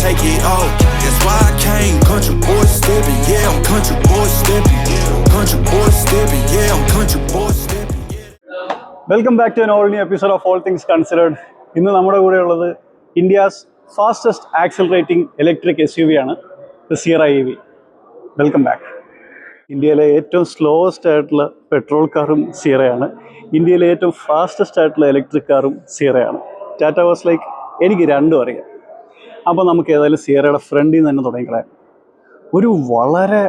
take it all. That's why I came, country boy stepping, yeah, I'm country boy stepping. Country boy stepping, yeah, I'm country boy stepping. Welcome back to an all new episode of All Things Considered. ഇന്ന് നമ്മുടെ കൂടെ ഉള്ളത് India's fastest accelerating electric SUV ആണ് Sierra EV. Welcome back. ഇന്ത്യയിലെ ഏറ്റവും slowest ആയിട്ടുള്ള petrol കാറും സിയറയാണ്. ഇന്ത്യയിലെ ഏറ്റവും ഫാസ്റ്റസ്റ്റ് ആയിട്ടുള്ള ഇലക്ട്രിക് കാറും സിയറയാണ്. ടാറ്റ വാസ് ലൈക്ക് എനിക്ക് രണ്ടും അറിയാം. അപ്പോൾ നമുക്ക് ഏതായാലും സിയറയുടെ ഫ്രണ്ടിൽ നിന്ന് തന്നെ തുടങ്ങിക്കളയാം. ഒരു വളരെ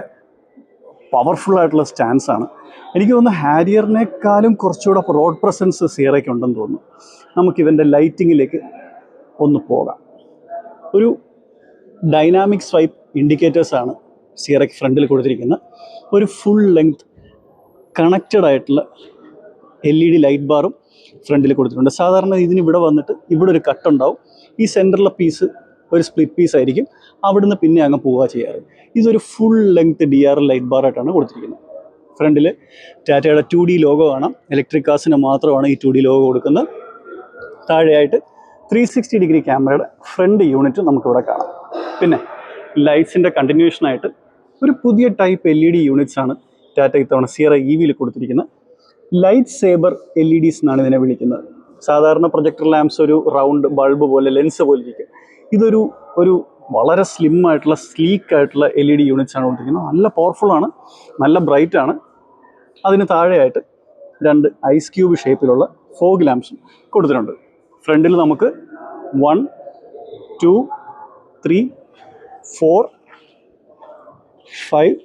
പവർഫുൾ ആയിട്ടുള്ള സ്റ്റാൻസ് ആണ്. എനിക്ക് തോന്നുന്നു ഹാരിയറിനേക്കാളും കുറച്ചുകൂടെ റോഡ് പ്രസൻസ് സിയറയ്ക്ക് ഉണ്ടെന്ന് തോന്നുന്നു. നമുക്കിവൻ്റെ ലൈറ്റിങ്ങിലേക്ക് ഒന്ന് പോകാം. ഒരു ഡൈനാമിക് സ്വൈപ്പ് ഇൻഡിക്കേറ്റേഴ്സാണ് സിയറയ്ക്ക് ഫ്രണ്ടിൽ കൊടുത്തിരിക്കുന്നത്. ഒരു ഫുൾ ലെങ്ത് കണക്റ്റഡ് ആയിട്ടുള്ള LED ലൈറ്റ് ബാറും ഫ്രണ്ടിൽ കൊടുത്തിട്ടുണ്ട്. സാധാരണ ഇതിന് ഇവിടെ വന്നിട്ട് ഇവിടെ ഒരു കട്ടുണ്ടാവും. ഈ സെൻറ്ററിലെ പീസ് ഒരു സ്പ്ലിറ്റ് പീസ് ആയിരിക്കും. അവിടുന്ന് പിന്നെ അങ്ങ് പോവുക ചെയ്യാറ്. ഇതൊരു ഫുൾ ലെങ്ത് DRL ലൈറ്റ് ബാറായിട്ടാണ് കൊടുത്തിരിക്കുന്നത്. ഫ്രണ്ടിൽ ടാറ്റയുടെ 2D ലോഗോ കാണാം. ഇലക്ട്രിക് കാർസിന് മാത്രമാണ് ഈ 2D ലോഗോ കൊടുക്കുന്നത്. താഴെയായിട്ട് 360 ഡിഗ്രി ക്യാമറയുടെ ഫ്രണ്ട് യൂണിറ്റ് നമുക്കിവിടെ കാണാം. പിന്നെ ലൈറ്റ്സിൻ്റെ കണ്ടിന്യൂഷനായിട്ട് ഒരു പുതിയ ടൈപ്പ് LED യൂണിറ്റ്സ് ആണ് ടാറ്റ ഇത്തവണ സിയറ EVയിൽ കൊടുത്തിരിക്കുന്നത്. ലൈറ്റ് സേബർ LEDs എന്നാണ് ഇതിനെ വിളിക്കുന്നത്. സാധാരണ പ്രൊജക്ടർ ലാംപ്സ് ഒരു റൗണ്ട് ബൾബ് പോലെ ലെൻസ് പോലെ ഇരിക്കും. ഇതൊരു വളരെ സ്ലിം ആയിട്ടുള്ള സ്ലീക്ക് ആയിട്ടുള്ള LED യൂണിറ്റ്സ് ആണ് കൊടുത്തിരിക്കുന്നത്. നല്ല പവർഫുള്ളാണ്, നല്ല ബ്രൈറ്റ് ആണ്. അതിന് താഴെയായിട്ട് 2 ഐസ് ക്യൂബ് ഷേപ്പിലുള്ള ഫോഗ് ലാംപ്സും കൊടുത്തിട്ടുണ്ട്. ഫ്രണ്ടിൽ നമുക്ക് 1, 2, 3, 4, 5,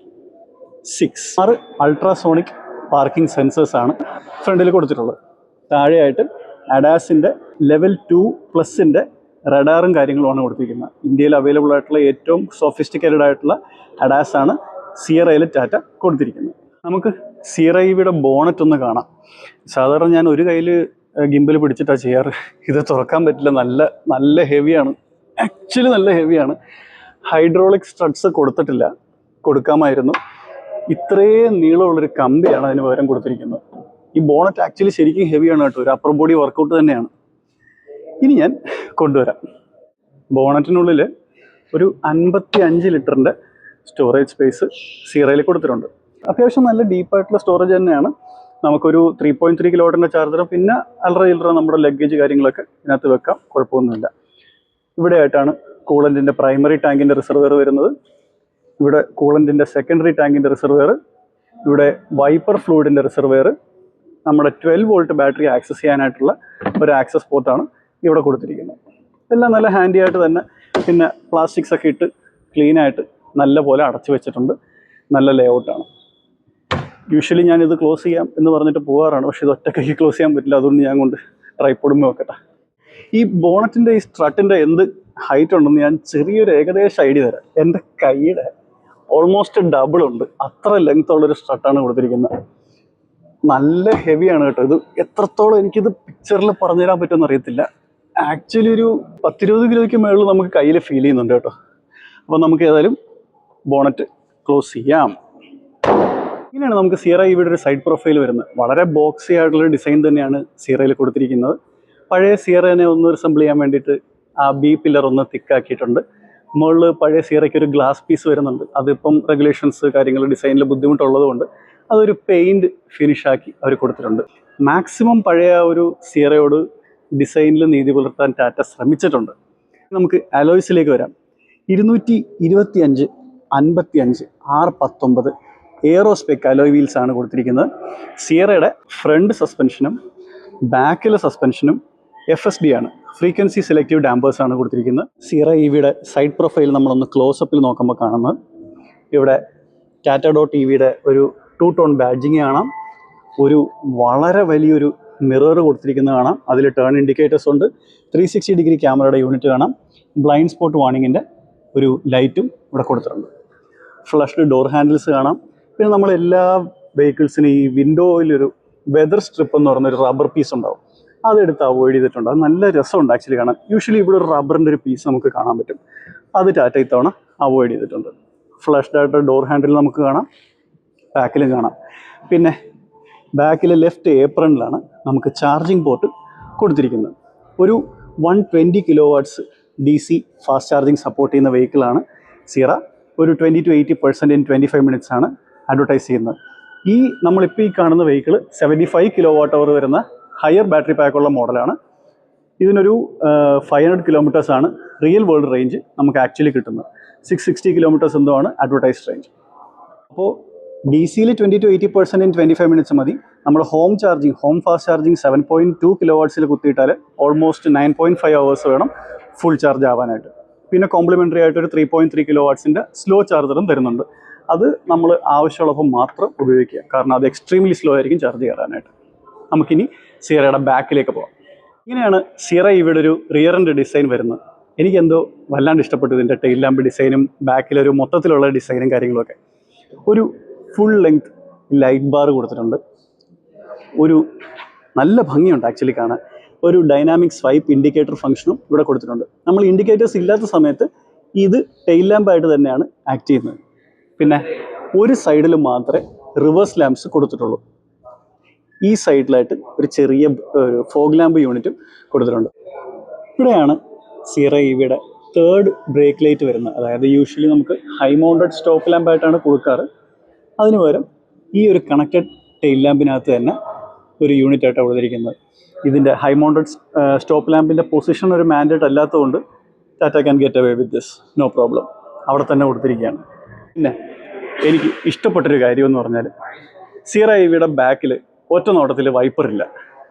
6 6 അൾട്രാസോണിക് പാർക്കിംഗ് സെൻസേഴ്സാണ് ഫ്രണ്ടിൽ കൊടുത്തിട്ടുള്ളത്. താഴെയായിട്ട് അഡാസിൻ്റെ ലെവൽ 2+ റഡാറും കാര്യങ്ങളുമാണ് കൊടുത്തിരിക്കുന്നത്. ഇന്ത്യയിൽ അവൈലബിൾ ആയിട്ടുള്ള ഏറ്റവും സോഫിസ്റ്റിക്കേറ്റഡ് ആയിട്ടുള്ള അഡാസാണ് സിയറയിൽ ടാറ്റ കൊടുത്തിരിക്കുന്നത്. നമുക്ക് സിയറ EVയുടെ ബോണറ്റ് ഒന്ന് കാണാം. സാധാരണ ഞാൻ ഒരു കയ്യിൽ ഗിംബൽ പിടിച്ചിട്ടാണ് ചെയ്യാറ്. ഇത് തുറക്കാൻ പറ്റില്ല, നല്ല ഹെവിയാണ്. ആക്ച്വലി നല്ല ഹെവിയാണ്. ഹൈഡ്രോളിക് സ്ട്രട്സ് കൊടുത്തിട്ടില്ല, കൊടുക്കാമായിരുന്നു. ഇത്രയും നീളമുള്ളൊരു കമ്പിയാണ് അതിന് പകരം കൊടുത്തിരിക്കുന്നത്. ഈ ബോണറ്റ് ആക്ച്വലി ശരിക്കും ഹെവിയാണ് കേട്ടോ. ഒരു അപ്പർ ബോഡി വർക്കൗട്ട് തന്നെയാണ്. ഇനി ഞാൻ കൊണ്ടുവരാം. ബോണറ്റിനുള്ളിൽ ഒരു 55 ലിറ്ററിൻ്റെ സ്റ്റോറേജ് സ്പേസ് സിയറയിൽ കൊടുത്തിട്ടുണ്ട്. അത്യാവശ്യം നല്ല ഡീപ്പായിട്ടുള്ള സ്റ്റോറേജ് തന്നെയാണ്. നമുക്കൊരു 3.3 കിലോവാട്ടിൻ്റെ ചാർജറും പിന്നെ അല്ലറ നമ്മുടെ ലഗേജ് കാര്യങ്ങളൊക്കെ ഇതിനകത്ത് വെക്കാം, കുഴപ്പമൊന്നുമില്ല. ഇവിടെ ആയിട്ടാണ് കൂളൻറ്റിൻ്റെ പ്രൈമറി ടാങ്കിൻ്റെ റിസർവെയർ വരുന്നത്. ഇവിടെ കൂളൻറ്റിൻ്റെ സെക്കൻഡറി ടാങ്കിൻ്റെ റിസർവെയർ, ഇവിടെ വൈപ്പർ ഫ്ലൂയിഡിൻ്റെ റിസർവെയർ, നമ്മുടെ 12 വോൾട്ട് ബാറ്ററി ആക്സസ് ചെയ്യാനായിട്ടുള്ള ഒരു ആക്സസ് പോർട്ടാണ് ഇവിടെ കൊടുത്തിരിക്കുന്നത്. എല്ലാം നല്ല ഹാൻഡി ആയിട്ട് തന്നെ, പിന്നെ പ്ലാസ്റ്റിക്സ് ഒക്കെ ഇട്ട് ക്ലീനായിട്ട് നല്ല പോലെ അടച്ചു വെച്ചിട്ടുണ്ട്. നല്ല ലേ ഔട്ടാണ്. യൂഷ്വലി ഞാനിത് ക്ലോസ് ചെയ്യാം എന്ന് പറഞ്ഞിട്ട് പോകാറാണ്, പക്ഷേ ഇത് ഒറ്റക്കൈ ക്ലോസ് ചെയ്യാൻ പറ്റില്ല. അതുകൊണ്ട് ഞാൻ കൊണ്ട് ട്രൈപ്പോഡും വെക്കട്ടെ. ഈ ബോണറ്റിൻ്റെ ഈ സ്ട്രട്ടിൻ്റെ എന്ത് ഹൈറ്റ് ഉണ്ടെന്ന് ഞാൻ ചെറിയൊരു ഏകദേശം ഐഡിയ തരാം. എൻ്റെ കൈയുടെ ഓൾമോസ്റ്റ് ഡബിൾ ഉണ്ട്. അത്ര ലെങ്ത് ഉള്ളൊരു സ്ട്രട്ടാണ് കൊടുത്തിരിക്കുന്നത്. നല്ല ഹെവിയാണ് കേട്ടോ. ഇത് എത്രത്തോളം എനിക്കിത് പിക്ചറിൽ പറഞ്ഞുതരാൻ പറ്റുമെന്ന് അറിയത്തില്ല. ആക്ച്വലി ഒരു 10-20 കിലോയ്ക്ക് മുകളിൽ നമുക്ക് കയ്യിൽ ഫീൽ ചെയ്യുന്നുണ്ട് കേട്ടോ. അപ്പോൾ നമുക്ക് ഏതായാലും ബോണറ്റ് ക്ലോസ് ചെയ്യാം. ഇങ്ങനെയാണ് നമുക്ക് സിയറ EVയുടെ ഒരു സൈഡ് പ്രൊഫൈൽ വരുന്നത്. വളരെ ബോക്സി ആയിട്ടുള്ളൊരു ഡിസൈൻ തന്നെയാണ് സിയറയിൽ കൊടുത്തിരിക്കുന്നത്. പഴയ സിയറനെ ഒന്ന് റിസംബിൾ ചെയ്യാൻ വേണ്ടിയിട്ട് ആ B പില്ലർ ഒന്ന് തിക്കാക്കിയിട്ടുണ്ട്. മുകളിൽ പഴയ സിയറയ്ക്ക് ഒരു ഗ്ലാസ് പീസ് വരുന്നുണ്ട്. അതിപ്പം റെഗുലേഷൻസ് കാര്യങ്ങൾ ഡിസൈനിൽ ബുദ്ധിമുട്ടുള്ളത് കൊണ്ട് അതൊരു പെയിൻറ് ഫിനിഷാക്കി അവർ കൊടുത്തിട്ടുണ്ട്. മാക്സിമം പഴയ ഒരു സിയറയോട് ഡിസൈനിൽ നീതി പുലർത്താൻ ടാറ്റ ശ്രമിച്ചിട്ടുണ്ട്. നമുക്ക് അലോയ്സിലേക്ക് വരാം. 225, 55, 619 എയറോസ്പെക് അലോയ് വീൽസ് ആണ് കൊടുത്തിരിക്കുന്നത്. സിയറയുടെ ഫ്രണ്ട് സസ്പെൻഷനും ബാക്കിലെ സസ്പെൻഷനും FSD ആണ്, ഫ്രീക്വൻസി സെലക്റ്റീവ് ഡാമ്പേഴ്സ് ആണ് കൊടുത്തിരിക്കുന്നത്. സിയറ EVയുടെ സൈഡ് പ്രൊഫൈൽ നമ്മളൊന്ന് ക്ലോസപ്പിൽ നോക്കുമ്പോൾ കാണുന്നത് ഇവിടെ ടാറ്റ.EVയുടെ ഒരു 2 ടോൺ ബാഡ്ജിങ് കാണാം. ഒരു വളരെ വലിയൊരു മിറർ കൊടുത്തിരിക്കുന്നത് കാണാം. അതിൽ ടേൺ ഇൻഡിക്കേറ്റേഴ്സ് ഉണ്ട്. 360 ഡിഗ്രി ക്യാമറയുടെ യൂണിറ്റ് കാണാം. ബ്ലൈൻഡ് സ്പോട്ട് വാർണിങ്ങിൻ്റെ ഒരു ലൈറ്റും ഇവിടെ കൊടുത്തിട്ടുണ്ട്. ഫ്ലഷ്ഡ് ഡോർ ഹാൻഡിൽസ് കാണാം. പിന്നെ നമ്മളെല്ലാ വെഹിക്കിൾസിനും ഈ വിൻഡോയിലൊരു വെതർ സ്ട്രിപ്പ് എന്ന് പറയുന്നൊരു റബ്ബർ പീസ് ഉണ്ടാവും. അതെടുത്ത് അവോയ്ഡ് ചെയ്തിട്ടുണ്ട്. അത് നല്ല രസമുണ്ട് ആക്ച്വലി കാണാൻ. യൂഷ്വലി ഇവിടെ ഒരു റബ്ബറിൻ്റെ ഒരു പീസ് നമുക്ക് കാണാൻ പറ്റും. അത് ടാറ്റ ഇത്തവണ അവോയ്ഡ് ചെയ്തിട്ടുണ്ട്. ഫ്ലഷ്ഡ് ആയിട്ട് ഡോർ ഹാൻഡിൽ നമുക്ക് കാണാം, ബാക്കിലും കാണാം. പിന്നെ ബാക്കിലെ ലെഫ്റ്റ് ഏപ്രണിലാണ് നമുക്ക് ചാർജിങ് പോർട്ട് കൊടുത്തിരിക്കുന്നത്. ഒരു 120 kilo watts DC fast charging support ചെയ്യുന്ന വെഹിക്കിളാണ് സിയറ. ഒരു 20 to 80% in 25 minutes ആണ് അഡ്വർടൈസ് ചെയ്യുന്നത്. നമ്മളിപ്പോൾ ഈ കാണുന്ന വെഹിക്കിൾ 75 kWh വരുന്ന ഹയർ ബാറ്ററി പാക്കുള്ള മോഡലാണ്. ഇതിനൊരു 500 കിലോമീറ്റേഴ്സ് ആണ് റിയൽ വേൾഡ് റേഞ്ച് നമുക്ക് ആക്ച്വലി കിട്ടുന്നത്. 660 കിലോമീറ്റേഴ്സ് എന്തോ ആണ് അഡ്വർടൈസ്ഡ് റേഞ്ച്. അപ്പോൾ DC-യിൽ 20 to 80% in 25 minutes മതി. നമ്മൾ ഹോം ഫാസ്റ്റ് ചാർജിങ് 7.2 kW കുത്തിയിട്ടാൽ ഓൾമോസ്റ്റ് 9.5 hours വേണം ഫുൾ ചാർജ് ആവാനായിട്ട്. പിന്നെ കോംപ്ലിമെൻ്ററി ആയിട്ട് ഒരു 3.3 kW സ്ലോ ചാർജറും തരുന്നുണ്ട്. അത് നമ്മൾ ആവശ്യമുള്ളപ്പോൾ മാത്രം ഉപയോഗിക്കുക, കാരണം അത് എക്സ്ട്രീംലി സ്ലോ ആയിരിക്കും ചാർജ് കയറാനായിട്ട്. നമുക്കിനി സിയറയുടെ ബാക്കിലേക്ക് പോകാം. ഇങ്ങനെയാണ് സിയറ ഇവിടെ ഒരു റിയർ എൻഡ് ഡിസൈൻ വരുന്നത്. എനിക്കെന്തോ വല്ലാണ്ട് ഇഷ്ടപ്പെട്ടു ഇതിൻ്റെ ടെയിൽ ലാമ്പ് ഡിസൈനും ബാക്കിലൊരു മൊത്തത്തിലുള്ള ഡിസൈനും കാര്യങ്ങളുമൊക്കെ. ഒരു ഫുൾ ലെങ്ത് ലൈറ്റ് ബാർ കൊടുത്തിട്ടുണ്ട്. ഒരു നല്ല ഭംഗിയുണ്ട് ആക്ച്വലി കാണാൻ. ഒരു ഡൈനാമിക് സ്വൈപ്പ് ഇൻഡിക്കേറ്റർ ഫംഗ്ഷനും ഇവിടെ കൊടുത്തിട്ടുണ്ട്. നമ്മൾ ഇൻഡിക്കേറ്റേഴ്സ് ഇല്ലാത്ത സമയത്ത് ഇത് ടെയിൽ ലാമ്പായിട്ട് തന്നെയാണ് ആക്ട് ചെയ്യുന്നത്. പിന്നെ ഒരു സൈഡിൽ മാത്രമേ റിവേഴ്സ് ലാമ്പ്സ് കൊടുത്തിട്ടുള്ളൂ. ഈ സൈഡിലായിട്ട് ഒരു ചെറിയ ഫോഗ് ലാമ്പ് യൂണിറ്റും കൊടുത്തിട്ടുണ്ട്. ഇവിടെയാണ് സിയറ EVയുടെ തേർഡ് ബ്രേക്ക് ലൈറ്റ് വരുന്നത്. അതായത് യൂഷ്വലി നമുക്ക് ഹൈ മൗണ്ടഡ് സ്റ്റോപ്പ് ലാമ്പായിട്ടാണ് കൊടുക്കാറ്. അതിന് പകരം ഈ ഒരു കണക്റ്റഡ് ടെയിൽ ലാമ്പിനകത്ത് തന്നെ ഒരു യൂണിറ്റ് ആയിട്ടാണ് കൊടുത്തിരിക്കുന്നത്. ഇതിൻ്റെ ഹൈ മൗണ്ടഡ് സ്റ്റോപ്പ് ലാമ്പിൻ്റെ പൊസിഷൻ ഒരു മാൻഡേറ്റ് അല്ലാത്തതുകൊണ്ട് Tata can get away with this, no problem. അവിടെ തന്നെ കൊടുത്തിരിക്കുകയാണ്. പിന്നെ എനിക്ക് ഇഷ്ടപ്പെട്ടൊരു കാര്യം എന്ന് പറഞ്ഞാൽ സിയറ EVയുടെ ബാക്കിൽ ഒറ്റ നോട്ടത്തിൽ വൈപ്പറില്ല,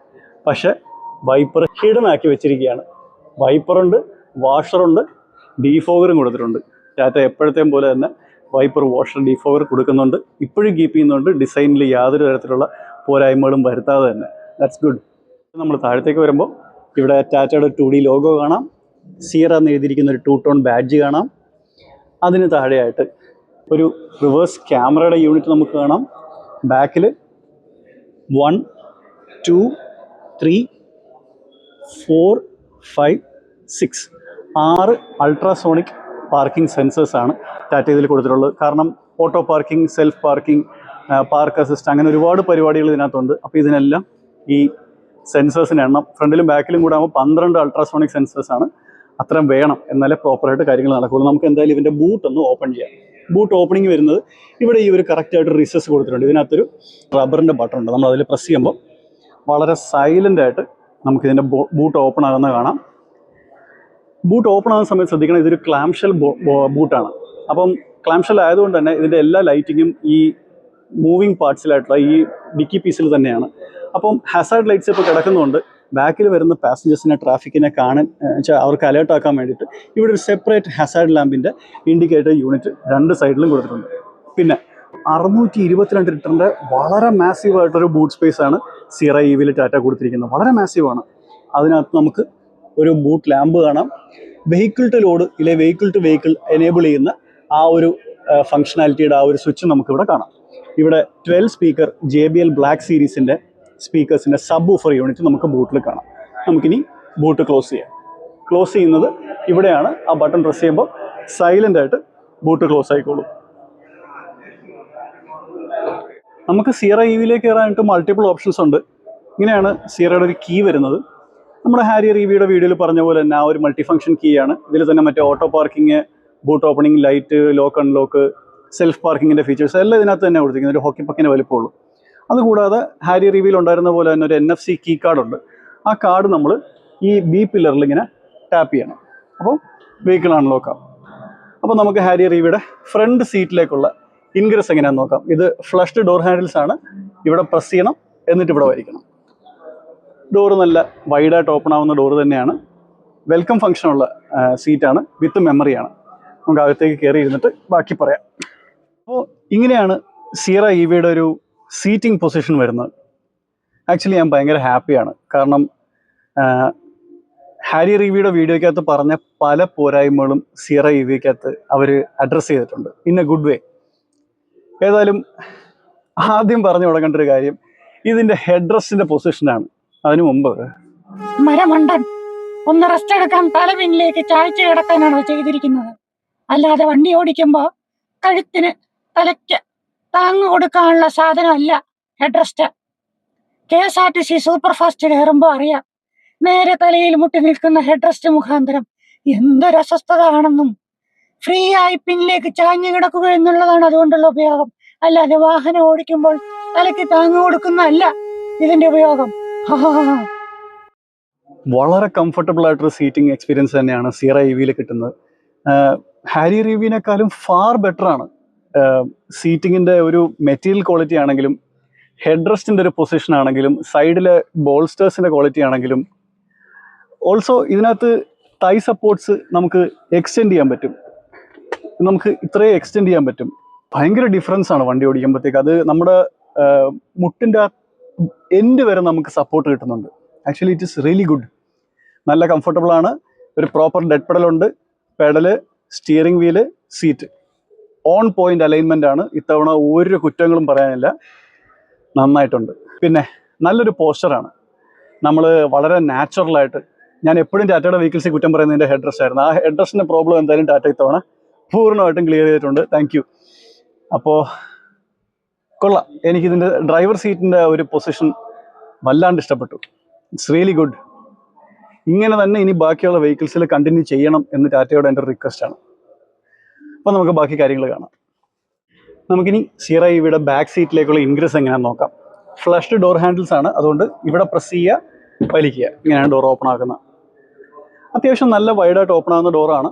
പക്ഷേ വൈപ്പർ ഹിഡൻ ആക്കി വെച്ചിരിക്കുകയാണ്. വൈപ്പറുണ്ട്, വാഷറുണ്ട്, ഡീഫോഗറും കൊടുത്തിട്ടുണ്ട്. ടാറ്റ എപ്പോഴത്തെയും പോലെ തന്നെ വൈപ്പർ, വാഷർ, ഡീഫോഗർ കൊടുക്കുന്നുണ്ട്. ഇപ്പോഴും കീപ്പ് ചെയ്യുന്നുണ്ട്. ഡിസൈനിൽ യാതൊരു തരത്തിലുള്ള പോരായ്മകളും വരുത്താതെ തന്നെ. That's good. നമ്മൾ താഴത്തേക്ക് വരുമ്പോൾ ഇവിടെ ടാറ്റയുടെ 2D ലോഗോ കാണാം. സിയറ എന്ന് എഴുതിയിരിക്കുന്ന ഒരു 2-tone ബാഡ്ജ് കാണാം. അതിന് താഴെയായിട്ട് ഒരു റിവേഴ്സ് ക്യാമറയുടെ യൂണിറ്റ് നമുക്ക് കാണാം. ബാക്കിൽ 1, 2, 3, 4, 5, 6 അൾട്രാസോണിക് പാർക്കിംഗ് സെൻസേഴ്സാണ് ടാറ്റ ഇതിൽ കൊടുത്തിട്ടുള്ളത്. കാരണം auto parking, self parking, park assist, അങ്ങനെ ഒരുപാട് പരിപാടികൾ ഇതിനകത്തുണ്ട്. അപ്പോൾ ഇതിനെല്ലാം ഈ സെൻസേഴ്സിൻ്റെ എണ്ണം ഫ്രണ്ടിലും ബാക്കിലും കൂടെ ആകുമ്പോൾ 12 അൾട്രാസോണിക് സെൻസേഴ്സാണ്. അത്രയും വേണം, എന്നാലേ പ്രോപ്പറായിട്ട് കാര്യങ്ങൾ നടക്കുള്ളൂ. നമുക്ക് എന്തായാലും ഇതിൻ്റെ ബൂട്ട് ഒന്ന് ഓപ്പൺ ചെയ്യാം. ബൂട്ട് ഓപ്പണിങ് വരുന്നത് ഇവിടെ ഈ ഒരു കറക്റ്റായിട്ട് റിസസ് കൊടുത്തിട്ടുണ്ട്. ഇതിനകത്തൊരു റബ്ബറിൻ്റെ ബട്ടൺ ഉണ്ട്. നമ്മൾ അതിൽ പ്രസ് ചെയ്യുമ്പോൾ വളരെ സൈലൻ്റായിട്ട് നമുക്കിതിൻ്റെ ബൂട്ട് ഓപ്പൺ ആകുന്നത് കാണാം. ബൂട്ട് ഓപ്പൺ ആകുന്ന സമയത്ത് ശ്രദ്ധിക്കണം, ഇതൊരു ക്ലാംഷെൽ ബൂട്ടാണ്. അപ്പം ക്ലാംഷെൽ ആയതുകൊണ്ട് തന്നെ ഇതിൻ്റെ എല്ലാ ലൈറ്റിങ്ങും ഈ മൂവിങ് പാർട്സിലായിട്ടുള്ള ഈ ഡിക്കി പീസിൽ തന്നെയാണ്. അപ്പം ഹസാർഡ് ലൈറ്റ്സ് ഇപ്പോൾ കിടക്കുന്നതുകൊണ്ട് ബാക്കിൽ വരുന്ന പാസഞ്ചേഴ്സിനെ, ട്രാഫിക്കിനെ കാണാൻ അവർക്ക് അലേർട്ട് ആക്കാൻ വേണ്ടിയിട്ട് ഇവിടെ ഒരു സെപ്പറേറ്റ് ഹസാർഡ് ലാമ്പിൻ്റെ ഇൻഡിക്കേറ്റർ യൂണിറ്റ് രണ്ട് സൈഡിലും കൊടുത്തിട്ടുണ്ട്. പിന്നെ 622 ലിറ്ററിൻ്റെ വളരെ മാസീവായിട്ടൊരു ബൂട്ട് സ്പേസ് ആണ് സിയറ EVയിൽ ടാറ്റ കൊടുത്തിരിക്കുന്നത്. വളരെ മാസീവാണ്. അതിനകത്ത് നമുക്ക് ഒരു ബൂട്ട് ലാമ്പ് കാണാം. വെഹിക്കിൾ ടു ലോഡ് ഇല്ലെ വെഹിക്കിൾ ടു വെഹിക്കിൾ എനേബിൾ ചെയ്യുന്ന ആ ഒരു ഫങ്ഷനാലിറ്റിയുടെ ആ ഒരു സ്വിച്ച് നമുക്കിവിടെ കാണാം. ഇവിടെ 12 സ്പീക്കർ JBL ബ്ലാക്ക് സീരീസിൻ്റെ സ്പീക്കേഴ്സിൻ്റെ സബ് ഊഫർ യൂണിറ്റ് നമുക്ക് ബൂട്ടിൽ കാണാം. നമുക്കിനി ബൂട്ട് ക്ലോസ് ചെയ്യാം. ക്ലോസ് ചെയ്യുന്നത് ഇവിടെയാണ്. ആ ബട്ടൺ പ്രസ് ചെയ്യുമ്പോൾ സൈലൻ്റായിട്ട് ബൂട്ട് ക്ലോസ് ആയിക്കോളും. നമുക്ക് സിയറ EVയിലേക്ക് കയറാനായിട്ട് മൾട്ടിപ്പിൾ ഓപ്ഷൻസ് ഉണ്ട്. ഇങ്ങനെയാണ് സിയറയുടെ ഒരു കീ വരുന്നത്. നമ്മുടെ ഹാരിയർ EVയുടെ വീഡിയോയിൽ പറഞ്ഞ പോലെ തന്നെ ആ ഒരു മൾട്ടി ഫംഗ്ഷൻ കീ ആണ്. ഇതിൽ തന്നെ മറ്റേ auto parking, boot opening, light, lock unlock, self പാർക്കിങ്ങിൻ്റെ ഫീച്ചേഴ്സ് എല്ലാം ഇതിനകത്ത് തന്നെ കൊടുത്തിരിക്കുന്നത്. ഒരു ഹോക്കി പക്കിൻ്റെ വലിപ്പമുള്ളൂ. അതുകൂടാതെ ഹാരിയർ EVയിൽ ഉണ്ടായിരുന്ന പോലെ തന്നെ ഒരു NFC കീ കാർഡുണ്ട്. ആ കാർഡ് നമ്മൾ ഈ B പില്ലറിൽ ഇങ്ങനെ ടാപ്പ് ചെയ്യണം. അപ്പോൾ വെഹിക്കിൾ അൺലോക്ക് ആവും. അപ്പോൾ നമുക്ക് ഹാരിയർ EVയുടെ ഫ്രണ്ട് സീറ്റിലേക്കുള്ള ഇൻഗ്രസ് എങ്ങനെയാണെന്ന് നോക്കാം. ഇത് ഫ്ലഷ്ഡ് ഡോർ ഹാൻഡിൽസ് ആണ്. ഇവിടെ പ്രസ് ചെയ്യണം, എന്നിട്ട് ഇവിടെ വലിക്കണം. ഡോറ് നല്ല വൈഡായിട്ട് ഓപ്പൺ ആവുന്ന ഡോറ് തന്നെയാണ്. വെൽക്കം ഫംഗ്ഷനുള്ള സീറ്റാണ്, വിത്ത് മെമ്മറിയാണ്. നമുക്ക് അകത്തേക്ക് കയറി ഇരുന്നിട്ട് ബാക്കി പറയാം. അപ്പോൾ ഇങ്ങനെയാണ് സിയറ EVയുടെ ഒരു സീറ്റിംഗ് പൊസിഷൻ വരുന്നത്. ആക്ച്വലി ഞാൻ ഭയങ്കര ഹാപ്പിയാണ്. കാരണം ഹാരിയർ EVയുടെ വീഡിയോയ്ക്കകത്ത് പറഞ്ഞ പല പോരായ്മകളും സിയറ EVക്കകത്ത് അവർ അഡ്രസ്സ് ചെയ്തിട്ടുണ്ട് ഇൻ എ ഗുഡ് വേ. ഏതായാലും ആദ്യം പറഞ്ഞു തുടങ്ങേണ്ട ഒരു കാര്യം ഇതിൻ്റെ ഹെഡ് റെസ്റ്റിൻ്റെ പൊസിഷനാണ്. അതിനു മുമ്പ് മരമണ്ടൻ ഒന്ന് റെസ്റ്റ് എടുക്കാൻ തലപിന്നിലേക്ക് ചായ്ച്ചു കിടക്കാനാണ് ചെയ്തിരിക്കുന്നത്. അല്ലാതെ വണ്ടി ഓടിക്കുമ്പോൾ കഴുത്തിന് തലയ്ക്ക് താങ്ങ് കൊടുക്കാനുള്ള സാധനമല്ല head rest. KSRTC super fast കയറുമ്പോൾ അറിയാം, നേരെ തലയിൽ മുട്ടി നിൽക്കുന്ന ഹെഡ് റെസ്റ്റ് മുഖാന്തരം എന്തൊരു അസ്വസ്ഥത ആണെന്നും. ഫ്രീ ആയി പിന്നിലേക്ക് ചാഞ്ഞു കിടക്കുക എന്നുള്ളതാണ് അതുകൊണ്ടുള്ള ഉപയോഗം. അല്ലാതെ വാഹനം ഓടിക്കുമ്പോൾ തലയ്ക്ക് താങ്ങ് കൊടുക്കുന്നതല്ല ഇതിന്റെ ഉപയോഗം. വളരെ കംഫർട്ടബിൾ ആയിട്ടൊരു സീറ്റിംഗ് എക്സ്പീരിയൻസ് തന്നെയാണ് സിയറ EVയിൽ കിട്ടുന്നത്. ഹാരിയർ EVനേക്കാളും ഫാർ ബെറ്റർ ആണ്. സീറ്റിങ്ങിൻ്റെ ഒരു മെറ്റീരിയൽ ക്വാളിറ്റി ആണെങ്കിലും, ഹെഡ് റെസ്റ്റിൻ്റെ ഒരു പൊസിഷൻ ആണെങ്കിലും, സൈഡിലെ ബോൾസ്റ്റേഴ്സിൻ്റെ ക്വാളിറ്റി ആണെങ്കിലും, ഓൾസോ ഇതിനകത്ത് തൈ സപ്പോർട്ട്സ് നമുക്ക് എക്സ്റ്റെൻഡ് ചെയ്യാൻ പറ്റും. നമുക്ക് ഇത്രയും എക്സ്റ്റെൻഡ് ചെയ്യാൻ പറ്റും. ഭയങ്കര ഡിഫറൻസ് ആണ് വണ്ടി ഓടിക്കുമ്പോഴത്തേക്ക്. അത് നമ്മുടെ മുട്ടിൻ്റെ എൻഡ് വരെ നമുക്ക് സപ്പോർട്ട് കിട്ടുന്നുണ്ട്. Actually it is really good. നല്ല കംഫർട്ടബിൾ ആണ്. ഒരു പ്രോപ്പർ ഡെഡ് പെഡലുണ്ട്. Pedal, steering wheel, seat on point alignment ആണ്. ഇത്തവണ ഒരു കുറ്റങ്ങളും പറയാനില്ല, നന്നായിട്ടുണ്ട്. പിന്നെ നല്ലൊരു പോസ്റ്ററാണ്. നമ്മൾ വളരെ നാച്ചുറലായിട്ട്, ഞാൻ എപ്പോഴും ടാറ്റയുടെ വെഹിക്കിൾസിൽ കുറ്റം പറയുന്നതിൻ്റെ ഹെഡ് റെസ്റ്റ് ആയിരുന്നു. ആ ഹെഡ് റെസ്റ്റിൻ്റെ പ്രോബ്ലം എന്തായാലും ടാറ്റ ഇത്തവണ പൂർണ്ണമായിട്ടും ക്ലിയർ ചെയ്തിട്ടുണ്ട്. Thank you. അപ്പോൾ കൊള്ളാം. എനിക്കിതിൻ്റെ ഡ്രൈവർ സീറ്റിൻ്റെ ഒരു പൊസിഷൻ വല്ലാണ്ട് ഇഷ്ടപ്പെട്ടു. It's really good. ഇങ്ങനെ തന്നെ ഇനി ബാക്കിയുള്ള വെഹിക്കിൾസിൽ കണ്ടിന്യൂ ചെയ്യണം എന്ന് ടാറ്റയോട് എൻ്റെ റിക്വസ്റ്റാണ്. അപ്പോൾ നമുക്ക് ബാക്കി കാര്യങ്ങൾ കാണാം. നമുക്കിനി സിയറ EVയുടെ ബാക്ക് സീറ്റിലേക്കുള്ള ഇൻഗ്രെസ് എങ്ങനെയാണെന്ന് നോക്കാം. ഫ്ലഷ്ഡ് ഡോർ ഹാൻഡിൽസ് ആണ്. അതുകൊണ്ട് ഇവിടെ പ്രസ് ചെയ്യുക, വലിക്കുക. ഇങ്ങനെയാണ് ഡോർ ഓപ്പൺ ആക്കുന്നത്. അത്യാവശ്യം നല്ല വൈഡായിട്ട് ഓപ്പൺ ആകുന്ന ഡോറാണ്.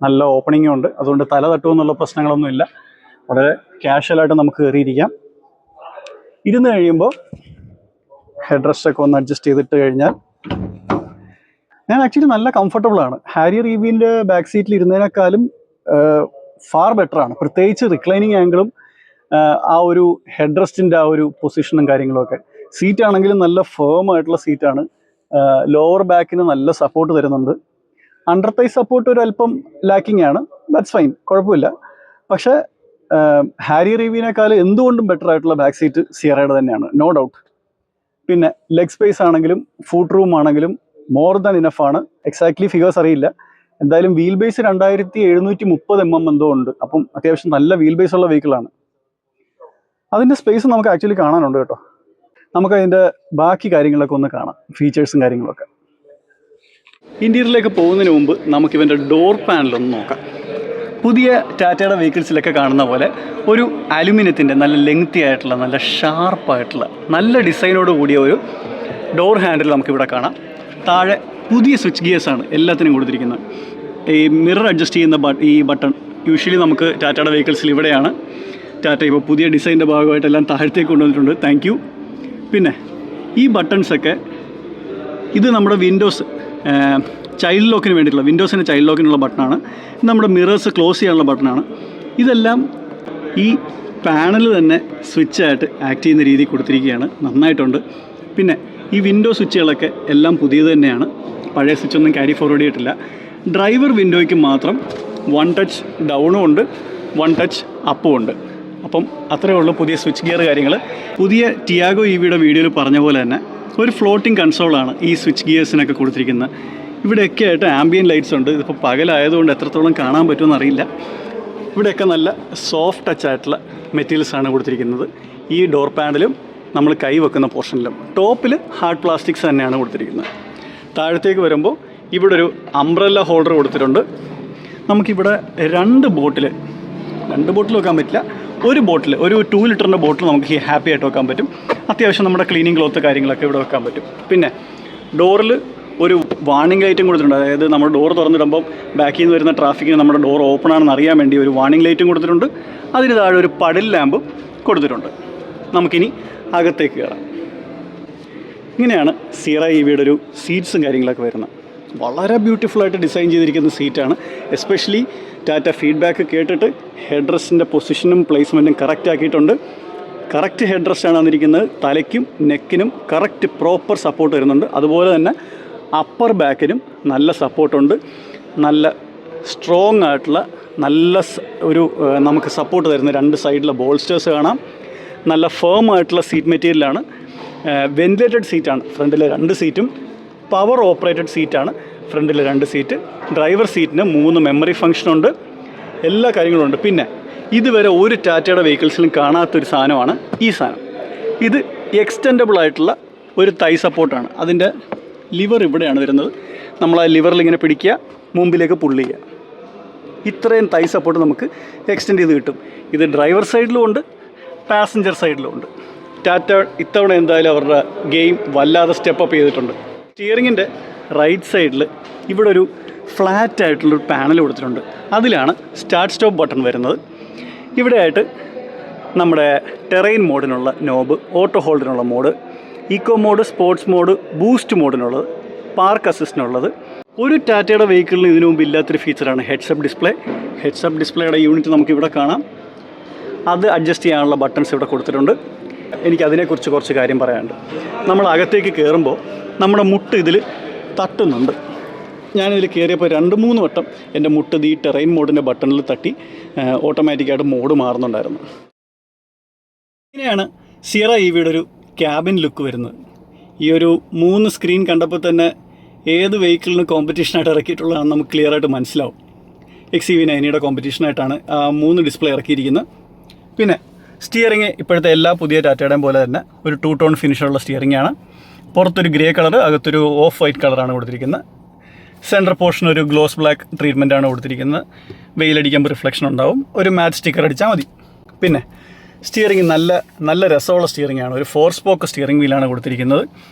നല്ല ഓപ്പണിങ്ങും ഉണ്ട്. അതുകൊണ്ട് തല തട്ടുമെന്നുള്ള പ്രശ്നങ്ങളൊന്നുമില്ല. വളരെ കാഷ്വലായിട്ട് നമുക്ക് കയറിയിരിക്കാം. ഇരുന്ന് കഴിയുമ്പോൾ ഹെഡ് റെസ്റ്റൊക്കെ ഒന്ന് അഡ്ജസ്റ്റ് ചെയ്തിട്ട് കഴിഞ്ഞാൽ ഞാൻ ആക്ച്വലി നല്ല കംഫർട്ടബിൾ ആണ്. ഹാരിയർ EVൻ്റെ ബാക്ക് സീറ്റിൽ ഇരുന്നതിനേക്കാളും ഫാർ ബെറ്റർ ആണ്. പ്രത്യേകിച്ച് റിക്ലൈനിങ് ആംഗിളും ആ ഒരു ഹെഡ് റെസ്റ്റിൻ്റെ ആ ഒരു പൊസിഷനും കാര്യങ്ങളുമൊക്കെ. സീറ്റാണെങ്കിലും നല്ല ഫേം ആയിട്ടുള്ള സീറ്റാണ്. ലോവർ ബാക്കിന് നല്ല സപ്പോർട്ട് തരുന്നുണ്ട്. അണ്ടർ തൈ സപ്പോർട്ട് ഒരു അല്പം ലാക്കിംഗ് ആണ്. ദാറ്റ്സ് ഫൈൻ, കുഴപ്പമില്ല. പക്ഷേ ഹാരിയർ EVനേക്കാൾ എന്തുകൊണ്ടും ബെറ്റർ ആയിട്ടുള്ള ബാക്ക് സീറ്റ് സിയറയുടെ തന്നെയാണ്, നോ ഡൗട്ട്. പിന്നെ ലെഗ് സ്പേസ് ആണെങ്കിലും ഫുഡ് റൂം ആണെങ്കിലും മോർ ദാൻ ഇനഫ് ആണ്. എക്സാക്ട്ലി ഫിഗേഴ്സ് അറിയില്ല. എന്തായാലും വീൽ ബേസ് 2730 mm എന്തോ ഉണ്ട്. അപ്പം അത്യാവശ്യം നല്ല വീൽ ബേസ് ഉള്ള വെഹിക്കിളാണ്. അതിൻ്റെ സ്പേസ് നമുക്ക് ആക്ച്വലി കാണാനുണ്ട് കേട്ടോ. നമുക്കതിൻ്റെ ബാക്കി കാര്യങ്ങളൊക്കെ ഒന്ന് കാണാം, ഫീച്ചേഴ്സും കാര്യങ്ങളൊക്കെ. ഇൻറ്റീരിയറിലേക്ക് പോകുന്നതിന് മുമ്പ് നമുക്കിവൻ്റെ ഡോർ പാനലൊന്ന് നോക്കാം. പുതിയ ടാറ്റയുടെ വെഹിക്കിൾസിലൊക്കെ കാണുന്ന പോലെ ഒരു അലുമിനിയത്തിൻ്റെ നല്ല ലെങ്തി ആയിട്ടുള്ള, നല്ല ഷാർപ്പായിട്ടുള്ള, നല്ല ഡിസൈനോട് കൂടിയ ഒരു ഡോർ ഹാൻഡിൽ നമുക്കിവിടെ കാണാം. താഴെ പുതിയ സ്വിച്ച് ഗിയേഴ്സാണ് എല്ലാത്തിനും കൊടുത്തിരിക്കുന്നത്. ഈ മിറർ അഡ്ജസ്റ്റ് ചെയ്യുന്ന ഈ ബട്ടൺ യൂഷ്വലി നമുക്ക് ടാറ്റയുടെ വെഹിക്കിൾസിൽ ഇവിടെയാണ്. ടാറ്റ ഇപ്പോൾ പുതിയ ഡിസൈൻ്റെ ഭാഗമായിട്ട് എല്ലാം താഴത്തേക്ക് കൊണ്ടുവന്നിട്ടുണ്ട്. Thank you. പിന്നെ ഈ ബട്ടൺസൊക്കെ, ഇത് നമ്മുടെ വിൻഡോസ് ചൈൽഡ് ലോക്കിന് വേണ്ടിയിട്ടുള്ള, വിൻഡോസിൻ്റെ ചൈൽഡ് ലോക്കിനുള്ള ബട്ടണാണ്. നമ്മുടെ മിറേഴ്സ് ക്ലോസ് ചെയ്യാനുള്ള ബട്ടണാണ്. ഇതെല്ലാം ഈ പാനൽ തന്നെ സ്വിച്ചായിട്ട് ആക്ട് ചെയ്യുന്ന രീതി കൊടുത്തിരിക്കുകയാണ്. നന്നായിട്ടുണ്ട്. പിന്നെ ഈ വിൻഡോ സ്വിച്ചുകളൊക്കെ എല്ലാം പുതിയത് തന്നെയാണ്. പഴയ സ്വിച്ചൊന്നും ക്യാരി ഫോർവേഡ് ചെയ്തിട്ടില്ല. ഡ്രൈവർ വിൻഡോയ്ക്ക് മാത്രം 1 ടച്ച് ഡൗണും ഉണ്ട്, 1 ടച്ച് അപ്പും ഉണ്ട്. അപ്പം അത്രയേ ഉള്ളൂ പുതിയ സ്വിച്ച് ഗിയർ കാര്യങ്ങൾ. പുതിയ ടിയാഗോ EVയുടെ വീഡിയോയിൽ പറഞ്ഞ പോലെ തന്നെ ഒരു ഫ്ലോട്ടിംഗ് കൺസോളാണ് ഈ സ്വിച്ച് ഗിയേഴ്സിനൊക്കെ കൊടുത്തിരിക്കുന്നത്. ഇവിടെയൊക്കെ ആയിട്ട് ആംബിയൻ ലൈറ്റ്സ് ഉണ്ട്. ഇതിപ്പോൾ പകലായതുകൊണ്ട് എത്രത്തോളം കാണാൻ പറ്റുമെന്ന് അറിയില്ല. ഇവിടെയൊക്കെ നല്ല സോഫ്റ്റ് ടച്ച് ആയിട്ടുള്ള മെറ്റീരിയൽസാണ് കൊടുത്തിരിക്കുന്നത്. ഈ ഡോർ പാനലും നമ്മൾ കൈ വെക്കുന്ന പോർഷനിലും ടോപ്പിൽ ഹാർഡ് പ്ലാസ്റ്റിക്സ് തന്നെയാണ് കൊടുത്തിരിക്കുന്നത്. താഴത്തേക്ക് വരുമ്പോൾ ഇവിടെ ഒരു അംബ്രല്ല ഹോൾഡർ കൊടുത്തിട്ടുണ്ട്. നമുക്കിവിടെ 2 ബോട്ടിൽ വെക്കാൻ പറ്റില്ല, ഒരു ബോട്ടിൽ, ഒരു 2 ലിറ്ററിൻ്റെ ബോട്ടിൽ നമുക്ക് ഹാപ്പി ആയിട്ട് വെക്കാൻ പറ്റും. അത്യാവശ്യം നമ്മുടെ ക്ലീനിങ് ക്ലോത്ത് കാര്യങ്ങളൊക്കെ ഇവിടെ വെക്കാൻ പറ്റും. പിന്നെ ഡോറിൽ ഒരു വാർണിംഗ് ലൈറ്റും കൊടുത്തിട്ടുണ്ട്. അതായത് നമ്മൾ ഡോർ തുറന്നിടുമ്പം ബാക്കിൽ നിന്ന് വരുന്ന ട്രാഫിക്കിന് നമ്മുടെ ഡോർ ഓപ്പൺ ആണെന്ന് അറിയാൻ വേണ്ടി ഒരു വാർണിംഗ് ലൈറ്റും കൊടുത്തിട്ടുണ്ട്. അതിന് താഴെ ഒരു പടിൽ ലാമ്പും കൊടുത്തിട്ടുണ്ട്. നമുക്കിനി അകത്തേക്ക് കയറാം. ഇങ്ങനെയാണ് സിയറ EVയുടെ ഒരു സീറ്റ്സും കാര്യങ്ങളൊക്കെ വരുന്നത്. വളരെ ബ്യൂട്ടിഫുള്ളായിട്ട് ഡിസൈൻ ചെയ്തിരിക്കുന്ന സീറ്റാണ്. എസ്പെഷ്യലി ടാറ്റ ഫീഡ്ബാക്ക് കേട്ടിട്ട് ഹെഡ് റെസ്റ്റിൻ്റെ പൊസിഷനും പ്ലേസ്മെൻറ്റും കറക്റ്റ് ആക്കിയിട്ടുണ്ട്. കറക്റ്റ് ഹെഡ് റെസ്റ്റാണ് വന്നിരിക്കുന്നത്. തലയ്ക്കും നെക്കിനും കറക്റ്റ് പ്രോപ്പർ സപ്പോർട്ട് വരുന്നുണ്ട്. അതുപോലെ തന്നെ അപ്പർ ബാക്കിനും നല്ല സപ്പോർട്ടുണ്ട്. നല്ല സ്ട്രോങ് ആയിട്ടുള്ള നല്ല ഒരു നമുക്ക് സപ്പോർട്ട് തരുന്ന 2 സൈഡിലെ ബോൾസ്റ്റേഴ്സ് കാണാം. നല്ല ഫേം ആയിട്ടുള്ള സീറ്റ് മെറ്റീരിയലാണ്. വെന്റിലേറ്റഡ് സീറ്റാണ് ഫ്രണ്ടിലെ 2 സീറ്റും. പവർ ഓപ്പറേറ്റഡ് സീറ്റാണ് ഫ്രണ്ടിലെ 2 സീറ്റ്. ഡ്രൈവർ സീറ്റിന് 3 മെമ്മറി ഫംഗ്ഷനുണ്ട്. എല്ലാ കാര്യങ്ങളുമുണ്ട്. പിന്നെ ഇതുവരെ ഒരു ടാറ്റയുടെ വെഹിക്കിൾസിലും കാണാത്തൊരു സാധനമാണ് ഈ സാധനം. ഇത് എക്സ്റ്റെൻഡബിൾ ആയിട്ടുള്ള ഒരു തൈ സപ്പോർട്ടാണ്. അതിൻ്റെ ലിവർ ഇവിടെയാണ് വരുന്നത്. നമ്മൾ ആ ലിവറിൽ ഇങ്ങനെ പിടിക്കുക, മുമ്പിലേക്ക് പുള്ള് ചെയ്യുക. ഇത്രയും തൈ സപ്പോർട്ട് നമുക്ക് എക്സ്റ്റെൻഡ് ചെയ്ത് കിട്ടും. ഇത് ഡ്രൈവർ സൈഡിലും ഉണ്ട്, പാസഞ്ചർ സൈഡിലും ഉണ്ട്. ടാറ്റ ഇത്തവണ എന്തായാലും അവരുടെ ഗെയിം വല്ലാതെ സ്റ്റെപ്പ് അപ്പ് ചെയ്തിട്ടുണ്ട്. സ്റ്റിയറിങ്ങിൻ്റെ റൈറ്റ് സൈഡിൽ ഇവിടെ ഒരു ഫ്ലാറ്റ് ആയിട്ടുള്ളൊരു പാനൽ കൊടുത്തിട്ടുണ്ട്. അതിലാണ് സ്റ്റാർട്ട് സ്റ്റോപ്പ് ബട്ടൺ വരുന്നത്. ഇവിടെയായിട്ട് നമ്മുടെ ടെറൈൻ മോഡിനുള്ള നോബ്, ഓട്ടോ ഹോൾഡിനുള്ള mode, eco mode, sports mode, boost മോഡിനുള്ളത്, പാർക്ക് അസിസ്റ്റിനുള്ളത്. ഒരു ടാറ്റയുടെ വെഹിക്കിളിന് ഇതിനു മുമ്പ് ഇല്ലാത്തൊരു ഫീച്ചറാണ് ഹെഡ്സപ്പ് ഡിസ്പ്ലേ. ഹെഡ്സപ്പ് ഡിസ്പ്ലേയുടെ യൂണിറ്റ് നമുക്കിവിടെ കാണാം. അത് അഡ്ജസ്റ്റ് ചെയ്യാനുള്ള ബട്ടൺസ് ഇവിടെ കൊടുത്തിട്ടുണ്ട്. എനിക്കതിനെക്കുറിച്ച് കുറച്ച് കാര്യം പറയാനുണ്ട്. നമ്മൾ അകത്തേക്ക് കയറുമ്പോൾ നമ്മുടെ മുട്ട് ഇതിൽ തട്ടുന്നുണ്ട്. ഞാനിതിൽ കയറിയപ്പോൾ 2-3 വട്ടം എൻ്റെ മുട്ട് ഈ ടെറൈൻ മോഡിൻ്റെ ബട്ടണിൽ തട്ടി ഓട്ടോമാറ്റിക്കായിട്ട് മോഡ് മാറുന്നുണ്ടായിരുന്നു. ഇങ്ങനെയാണ് സിയറ EVയുടെ ഒരു ക്യാബിൻ ലുക്ക് വരുന്നത്. ഈ ഒരു 3 സ്ക്രീൻ കണ്ടപ്പോൾ തന്നെ ഏത് വെഹിക്കിളിന് കോമ്പറ്റീഷനായിട്ട് ഇറക്കിയിട്ടുള്ളതാണെന്ന് നമുക്ക് ക്ലിയറായിട്ട് മനസ്സിലാവും. XEV90യുടെ കോമ്പറ്റീഷനായിട്ടാണ് 3 ഡിസ്പ്ലേ ഇറക്കിയിരിക്കുന്നത്. പിന്നെ സ്റ്റിയറിങ് ഇപ്പോഴത്തെ എല്ലാ പുതിയ ടാറ്റയുടെയും പോലെ തന്നെ ഒരു 2 ടോൺ ഫിനിഷുള്ള സ്റ്റിയറിംഗ് ആണ്. പുറത്തൊരു ഗ്രേ കളർ, അകത്തൊരു ഓഫ് വൈറ്റ് കളറാണ് കൊടുത്തിരിക്കുന്നത്. സെൻറ്റർ പോർഷൻ ഒരു ഗ്ലോസ് ബ്ലാക്ക് ട്രീറ്റ്മെൻറ്റാണ് കൊടുത്തിരിക്കുന്നത്. വെയിലടിക്കുമ്പോൾ റിഫ്ലക്ഷൻ ഉണ്ടാവും. ഒരു മാറ്റ് സ്റ്റിക്കർ അടിച്ചാൽ മതി. പിന്നെ സ്റ്റിയറിംഗ് നല്ല രസമുള്ള സ്റ്റിയറിംഗ് ആണ്. ഒരു 4 സ്പോക്ക് സ്റ്റിയറിംഗ് വീലാണ് കൊടുത്തിരിക്കുന്നത്.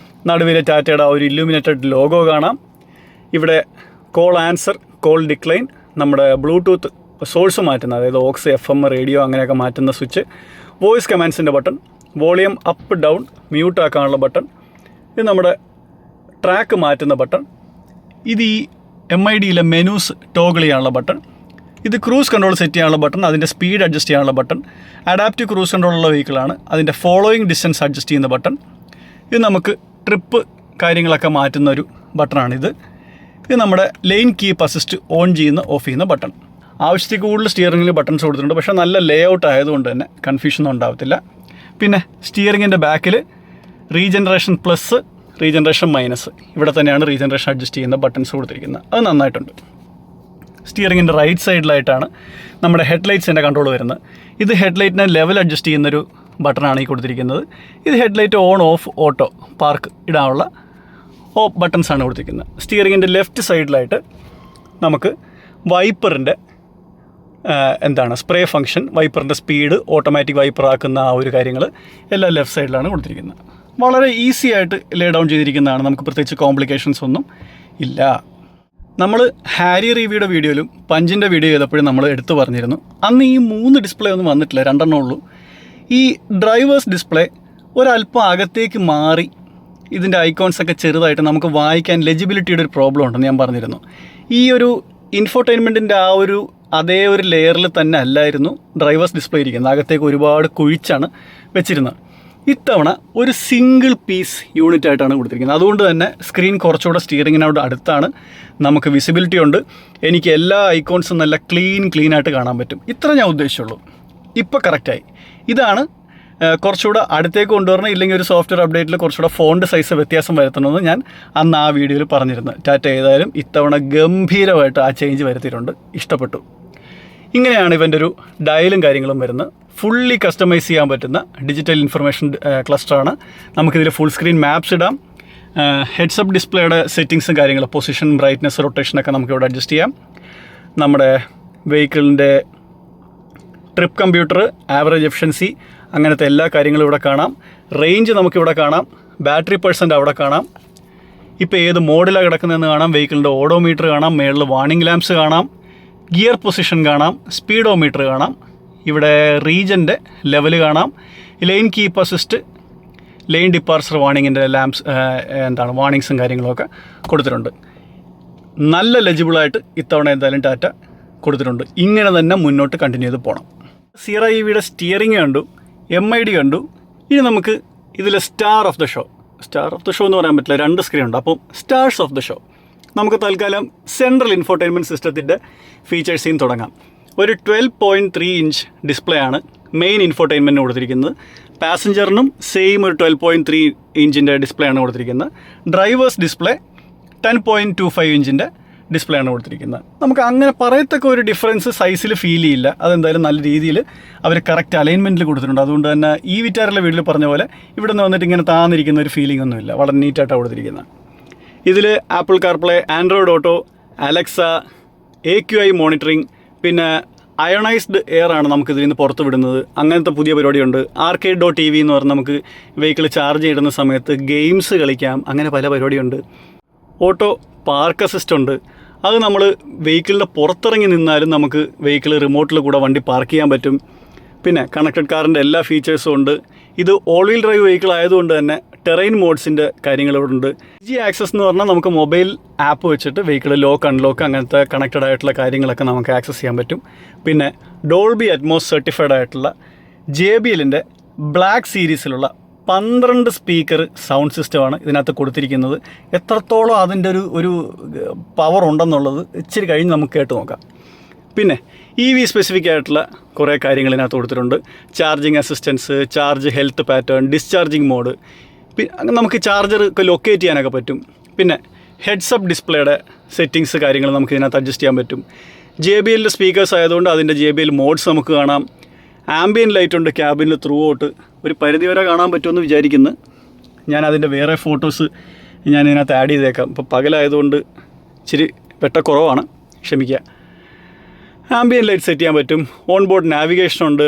നടുവിലെ ടാറ്റയുടെ ഒരു ഇല്യൂമിനേറ്റഡ് ലോഗോ കാണാം. ഇവിടെ കോൾ ആൻസർ, കോൾ ഡിക്ലൈൻ, നമ്മുടെ ബ്ലൂടൂത്ത് സോഴ്സ് മാറ്റുന്ന, അതായത് ഓക്സ്, FM, റേഡിയോ അങ്ങനെയൊക്കെ മാറ്റുന്ന സ്വിച്ച്, വോയിസ് കമാൻഡ്സിൻ്റെ button, volume up down mute ആക്കാനുള്ള ബട്ടൺ, ഇത് നമ്മുടെ ട്രാക്ക് മാറ്റുന്ന ബട്ടൺ, ഇത് ഈ MIDയിലെ മെനൂസ് ടോഗിൾ ചെയ്യാനുള്ള ബട്ടൺ, ഇത് ക്രൂസ് കൺട്രോൾ സെറ്റ് ചെയ്യാനുള്ള ബട്ടൺ, അതിൻ്റെ സ്പീഡ് അഡ്ജസ്റ്റ് ചെയ്യാനുള്ള ബട്ടൺ, അഡാപ്റ്റീവ് ക്രൂസ് കൺട്രോളുള്ള വെഹിക്കിളാണ്, അതിൻ്റെ ഫോളോയിങ് ഡിസ്റ്റൻസ് അഡ്ജസ്റ്റ് ചെയ്യുന്ന ബട്ടൺ, ഇത് നമുക്ക് ട്രിപ്പ് കാര്യങ്ങളൊക്കെ മാറ്റുന്ന ഒരു ബട്ടണാണിത്. ഇത് നമ്മുടെ ലെയിൻ കീപ്പ് അസിസ്റ്റ് ഓൺ ചെയ്യുന്ന ഓഫ് ചെയ്യുന്ന ബട്ടൺ. ആവശ്യത്തിൽ കൂടുതൽ സ്റ്റിയറിംഗിൽ ബട്ടൺസ് കൊടുത്തിട്ടുണ്ട്. പക്ഷേ നല്ല ലേ ഔട്ട് ആയതുകൊണ്ട് തന്നെ കൺഫ്യൂഷനൊന്നും ഉണ്ടാവത്തില്ല. പിന്നെ സ്റ്റിയറിങ്ങിൻ്റെ ബാക്കിൽ റീജനറേഷൻ പ്ലസ്, റീജനറേഷൻ മൈനസ്, ഇവിടെ തന്നെയാണ് റീജനറേഷൻ അഡ്ജസ്റ്റ് ചെയ്യുന്ന ബട്ടൺസ് കൊടുത്തിരിക്കുന്നത്. അത് നന്നായിട്ടുണ്ട്. സ്റ്റിയറിങ്ങിൻ്റെ റൈറ്റ് സൈഡിലായിട്ടാണ് നമ്മുടെ ഹെഡ്ലൈറ്റ്സിൻ്റെ കൺട്രോൾ വരുന്നത്. ഇത് ഹെഡ്ലൈറ്റിനെ ലെവൽ അഡ്ജസ്റ്റ് ചെയ്യുന്നൊരു ബട്ടണാണ് ഈ കൊടുത്തിരിക്കുന്നത്. ഇത് headlight on, off, auto, park ഇടാനുള്ള ബട്ടൺസാണ് കൊടുത്തിരിക്കുന്നത്. സ്റ്റിയറിങ്ങിൻ്റെ ലെഫ്റ്റ് സൈഡിലായിട്ട് നമുക്ക് വൈപ്പറിൻ്റെ സ്പ്രേ ഫംഗ്ഷൻ, വൈപ്പറിൻ്റെ സ്പീഡ്, ഓട്ടോമാറ്റിക് വൈപ്പർ ആക്കുന്ന ആ ഒരു കാര്യങ്ങൾ എല്ലാം ലെഫ്റ്റ് സൈഡിലാണ് കൊടുത്തിരിക്കുന്നത്. വളരെ ഈസി ആയിട്ട് ലേ ഡൗൺ ചെയ്തിരിക്കുന്നതാണ്. നമുക്ക് പ്രത്യേകിച്ച് കോംപ്ലിക്കേഷൻസ് ഒന്നും ഇല്ല. നമ്മൾ ഹാരിയർ EVയുടെ വീഡിയോയിലും പഞ്ചിൻ്റെ വീഡിയോ ചെയ്തപ്പോഴും നമ്മൾ എടുത്തു പറഞ്ഞിരുന്നു, അന്ന് ഈ 3 ഡിസ്പ്ലേ ഒന്നും വന്നിട്ടില്ല, 2 ഉള്ളൂ. ഈ ഡ്രൈവേഴ്സ് ഡിസ്പ്ലേ ഒരല്പം അകത്തേക്ക് മാറി ഇതിൻ്റെ ഐക്കോൺസൊക്കെ ചെറുതായിട്ട് നമുക്ക് വായിക്കാൻ ലെജിബിലിറ്റിയുടെ ഒരു പ്രോബ്ലം ഉണ്ടെന്ന് ഞാൻ പറഞ്ഞിരുന്നു. ഈ ഒരു ഇൻഫോർടൈൻമെൻറ്റിൻ്റെ ആ ഒരു അതേ ഒരു ലെയറിൽ തന്നെ അല്ലായിരുന്നു ഡ്രൈവേഴ്സ് ഡിസ്പ്ലേ ഇരിക്കുന്നത്. അകത്തേക്ക് ഒരുപാട് കുഴിച്ചാണ് വെച്ചിരുന്നത്. ഇത്തവണ ഒരു സിംഗിൾ പീസ് യൂണിറ്റ് ആയിട്ടാണ് കൊടുത്തിരിക്കുന്നത്. അതുകൊണ്ട് തന്നെ സ്ക്രീൻ കുറച്ചുകൂടെ സ്റ്റിയറിങ്ങിനോട് അടുത്താണ്. നമുക്ക് വിസിബിലിറ്റി ഉണ്ട്. എനിക്ക് എല്ലാ ഐക്കോൺസും നല്ല ക്ലീൻ ആയിട്ട് കാണാൻ പറ്റും. ഇത്ര ഞാൻ ഉദ്ദേശിച്ചുള്ളൂ. ഇപ്പോൾ കറക്റ്റായി. ഇതാണ് കുറച്ചുകൂടെ അടുത്തേക്ക് കൊണ്ടുവരണം. ഇല്ലെങ്കിൽ ഒരു സോഫ്റ്റ്വെയർ അപ്ഡേറ്റിൽ കുറച്ചുകൂടെ ഫോണ്ട് സൈസ് വ്യത്യാസം വരുത്തണമെന്ന് ഞാൻ അന്ന് ആ വീഡിയോയിൽ പറഞ്ഞിരുന്നു. ടാറ്റ ഏതായാലും ഇത്തവണ ഗംഭീരമായിട്ട് ആ ചേഞ്ച് വരുത്തിയിട്ടുണ്ട്. ഇഷ്ടപ്പെട്ടു. ഇങ്ങനെയാണ് ഇവൻ്റെ ഒരു ഡയലും കാര്യങ്ങളും വരുന്നത്. ഫുള്ളി കസ്റ്റമൈസ് ചെയ്യാൻ പറ്റുന്ന ഡിജിറ്റൽ ഇൻഫർമേഷൻ ക്ലസ്റ്ററാണ്. നമുക്കിതിൽ ഫുൾ സ്ക്രീൻ മാപ്സ് ഇടാം. ഹെഡ്സപ്പ് ഡിസ്പ്ലേയുടെ സെറ്റിങ്സും കാര്യങ്ങളും, പൊസിഷൻ, ബ്രൈറ്റ്നസ്, റൊട്ടേഷനൊക്കെ നമുക്കിവിടെ അഡ്ജസ്റ്റ് ചെയ്യാം. നമ്മുടെ വെഹിക്കിളിൻ്റെ ട്രിപ്പ് കമ്പ്യൂട്ടർ, ആവറേജ് എഫിഷ്യൻസി, അങ്ങനത്തെ എല്ലാ കാര്യങ്ങളും ഇവിടെ കാണാം. റേഞ്ച് നമുക്കിവിടെ കാണാം. ബാറ്ററി പെർസെൻ്റ് അവിടെ കാണാം. ഇപ്പോൾ ഏത് മോഡിലാണ് കിടക്കുന്നതെന്ന് കാണാം. വെഹിക്കിളിൻ്റെ ഓഡോമീറ്റർ കാണാം. മേളിൽ വാർണിംഗ് ലാംപ്സ് കാണാം. ഗിയർ പൊസിഷൻ കാണാം. സ്പീഡോമീറ്റർ കാണാം. ഇവിടെ റീജൻ്റെ ലെവൽ കാണാം. Lane keep assist, lane departure വാർണിങ്ങിൻ്റെ ലാംപ്സ്, വാർണിങ്സും കാര്യങ്ങളൊക്കെ കൊടുത്തിട്ടുണ്ട്. നല്ല ലെജിബിളായിട്ട് ഇത്തവണ എന്തായാലും ടാറ്റ കൊടുത്തിട്ടുണ്ട്. ഇങ്ങനെ തന്നെ മുന്നോട്ട് കണ്ടിന്യൂ ചെയ്ത് പോകണം. സിയറ EVയുടെ സ്റ്റിയറിംഗ് കണ്ടു, MID കണ്ടു. ഇനി നമുക്ക് ഇതിലെ സ്റ്റാർ ഓഫ് ദ ഷോ എന്ന് പറയാൻ പറ്റില്ല, 2 സ്ക്രീൻ ഉണ്ട്. അപ്പം സ്റ്റാർസ് ഓഫ് ദ ഷോ നമുക്ക് തൽക്കാലം സെൻട്രൽ ഇൻഫോർടൈൻമെൻറ്റ് സിസ്റ്റത്തിൻ്റെ ഫീച്ചേഴ്സിൽ നിന്ന് തുടങ്ങാം. ഒരു 12.3 ഇഞ്ച് ഡിസ്പ്ലേ ആണ് മെയിൻ ഇൻഫോർടൈൻമെൻറ്റിന് കൊടുത്തിരിക്കുന്നത്. പാസഞ്ചറിനും സെയിം ഒരു 12.3 ഇഞ്ചിൻ്റെ ഡിസ്പ്ലേ ആണ് കൊടുത്തിരിക്കുന്നത്. ഡ്രൈവേഴ്സ് ഡിസ്പ്ലേ 10.25 ഇഞ്ചിൻ്റെ ഡിസ്പ്ലേ ആണ് കൊടുത്തിരിക്കുന്നത്. നമുക്ക് അങ്ങനെ പറയത്തക്ക ഒരു ഡിഫറൻസ് സൈസിൽ ഫീൽ ചെയ്യില്ല. അതെന്തായാലും നല്ല രീതിയിൽ അവർ കറക്റ്റ് അലൈൻമെൻറ്റിൽ കൊടുത്തിട്ടുണ്ട്. അതുകൊണ്ട് തന്നെ ഈ വിറ്റാറിലെ വീട്ടിൽ പറഞ്ഞ പോലെ ഇവിടെ നിന്ന് വന്നിട്ട് ഇങ്ങനെ താന്നിരിക്കുന്ന ഒരു ഫീലിംഗ് ഒന്നുമില്ല. വളരെ നീറ്റായിട്ടാണ് കൊടുത്തിരിക്കുന്നത്. ഇതിൽ apple CarPlay, Android auto, Alexa, AQI monitoring, പിന്നെ അയണൈസ്ഡ് എയർ ആണ് നമുക്കിതിൽ നിന്ന് പുറത്ത് വിടുന്നത്. അങ്ങനത്തെ പുതിയ പരിപാടിയുണ്ട്. Arcade.tv എന്ന് പറഞ്ഞാൽ നമുക്ക് വെഹിക്കിൾ ചാർജ് ചെയ്യുന്ന സമയത്ത് ഗെയിംസ് കളിക്കാം. അങ്ങനെ പല പരിപാടിയുണ്ട്. ഓട്ടോ പാർക്ക് അസിസ്റ്റ് ഉണ്ട്. അത് നമ്മൾ വെഹിക്കിളിൻ്റെ പുറത്തിറങ്ങി നിന്നാലും നമുക്ക് വെഹിക്കിൾ റിമോട്ടിൽ കൂടെ വണ്ടി പാർക്ക് ചെയ്യാൻ പറ്റും. പിന്നെ കണക്റ്റഡ് കാറിൻ്റെ എല്ലാ ഫീച്ചേഴ്സും ഉണ്ട്. ഇത് ഓൾ വീൽ ഡ്രൈവ് വെഹിക്കിൾ ആയതുകൊണ്ട് തന്നെ ടെറൈൻ മോഡ്സിൻ്റെ കാര്യങ്ങളിവിടെ ജി ആക്സസ് എന്ന് പറഞ്ഞാൽ നമുക്ക് മൊബൈൽ ആപ്പ് വെച്ചിട്ട് വെഹിക്കിൾ ലോക്ക് അൺലോക്ക് അങ്ങനത്തെ കണക്റ്റഡ് ആയിട്ടുള്ള കാര്യങ്ങളൊക്കെ നമുക്ക് ആക്സസ് ചെയ്യാൻ പറ്റും. പിന്നെ ഡോൾബി അറ്റ്മോസ് സർട്ടിഫൈഡ് ആയിട്ടുള്ള JBLൻ്റെ ബ്ലാക്ക് സീരീസിലുള്ള 12 സ്പീക്കർ സൗണ്ട് സിസ്റ്റമാണ് ഇതിനകത്ത് കൊടുത്തിരിക്കുന്നത്. എത്രത്തോളം അതിൻ്റെ ഒരു പവർ ഉണ്ടെന്നുള്ളത് ഇച്ചിരി കഴിഞ്ഞ് നമുക്ക് കേട്ട് നോക്കാം. പിന്നെ EV സ്പെസിഫിക് ആയിട്ടുള്ള കുറേ കാര്യങ്ങൾ ഇതിനകത്ത് കൊടുത്തിട്ടുണ്ട്. Charging assistance, charge health pattern, discharging mode, നമുക്ക് ചാർജർ ഒക്കെ ലൊക്കേറ്റ് ചെയ്യാനൊക്കെ പറ്റും. പിന്നെ ഹെഡ്സപ്പ് ഡിസ്പ്ലേയുടെ സെറ്റിങ്സ് കാര്യങ്ങൾ നമുക്ക് ഇതിനകത്ത് അഡ്ജസ്റ്റ് ചെയ്യാൻ പറ്റും. JBLൻ്റെ സ്പീക്കേഴ്സ് ആയതുകൊണ്ട് അതിൻ്റെ JBL മോഡ്സ് നമുക്ക് കാണാം. ആംബിയൻ ലൈറ്റ് ഉണ്ട് ക്യാബിനിൽ ത്രൂ ഔട്ട്. ഒരു പരിധി വരെ കാണാൻ പറ്റുമെന്ന് വിചാരിക്കുന്നു. ഞാൻ അതിൻ്റെ വേറെ ഫോട്ടോസ് ഞാൻ ഇതിനകത്ത് ആഡ് ചെയ്തേക്കാം. ഇപ്പോൾ പകലായതുകൊണ്ട് ഇച്ചിരി വെട്ടക്കുറവാണ്, ക്ഷമിക്കുക. ആംബിയൻ ലൈറ്റ് സെറ്റ് ചെയ്യാൻ പറ്റും. ഓൺ ബോർഡ് നാവിഗേഷൻ ഉണ്ട്.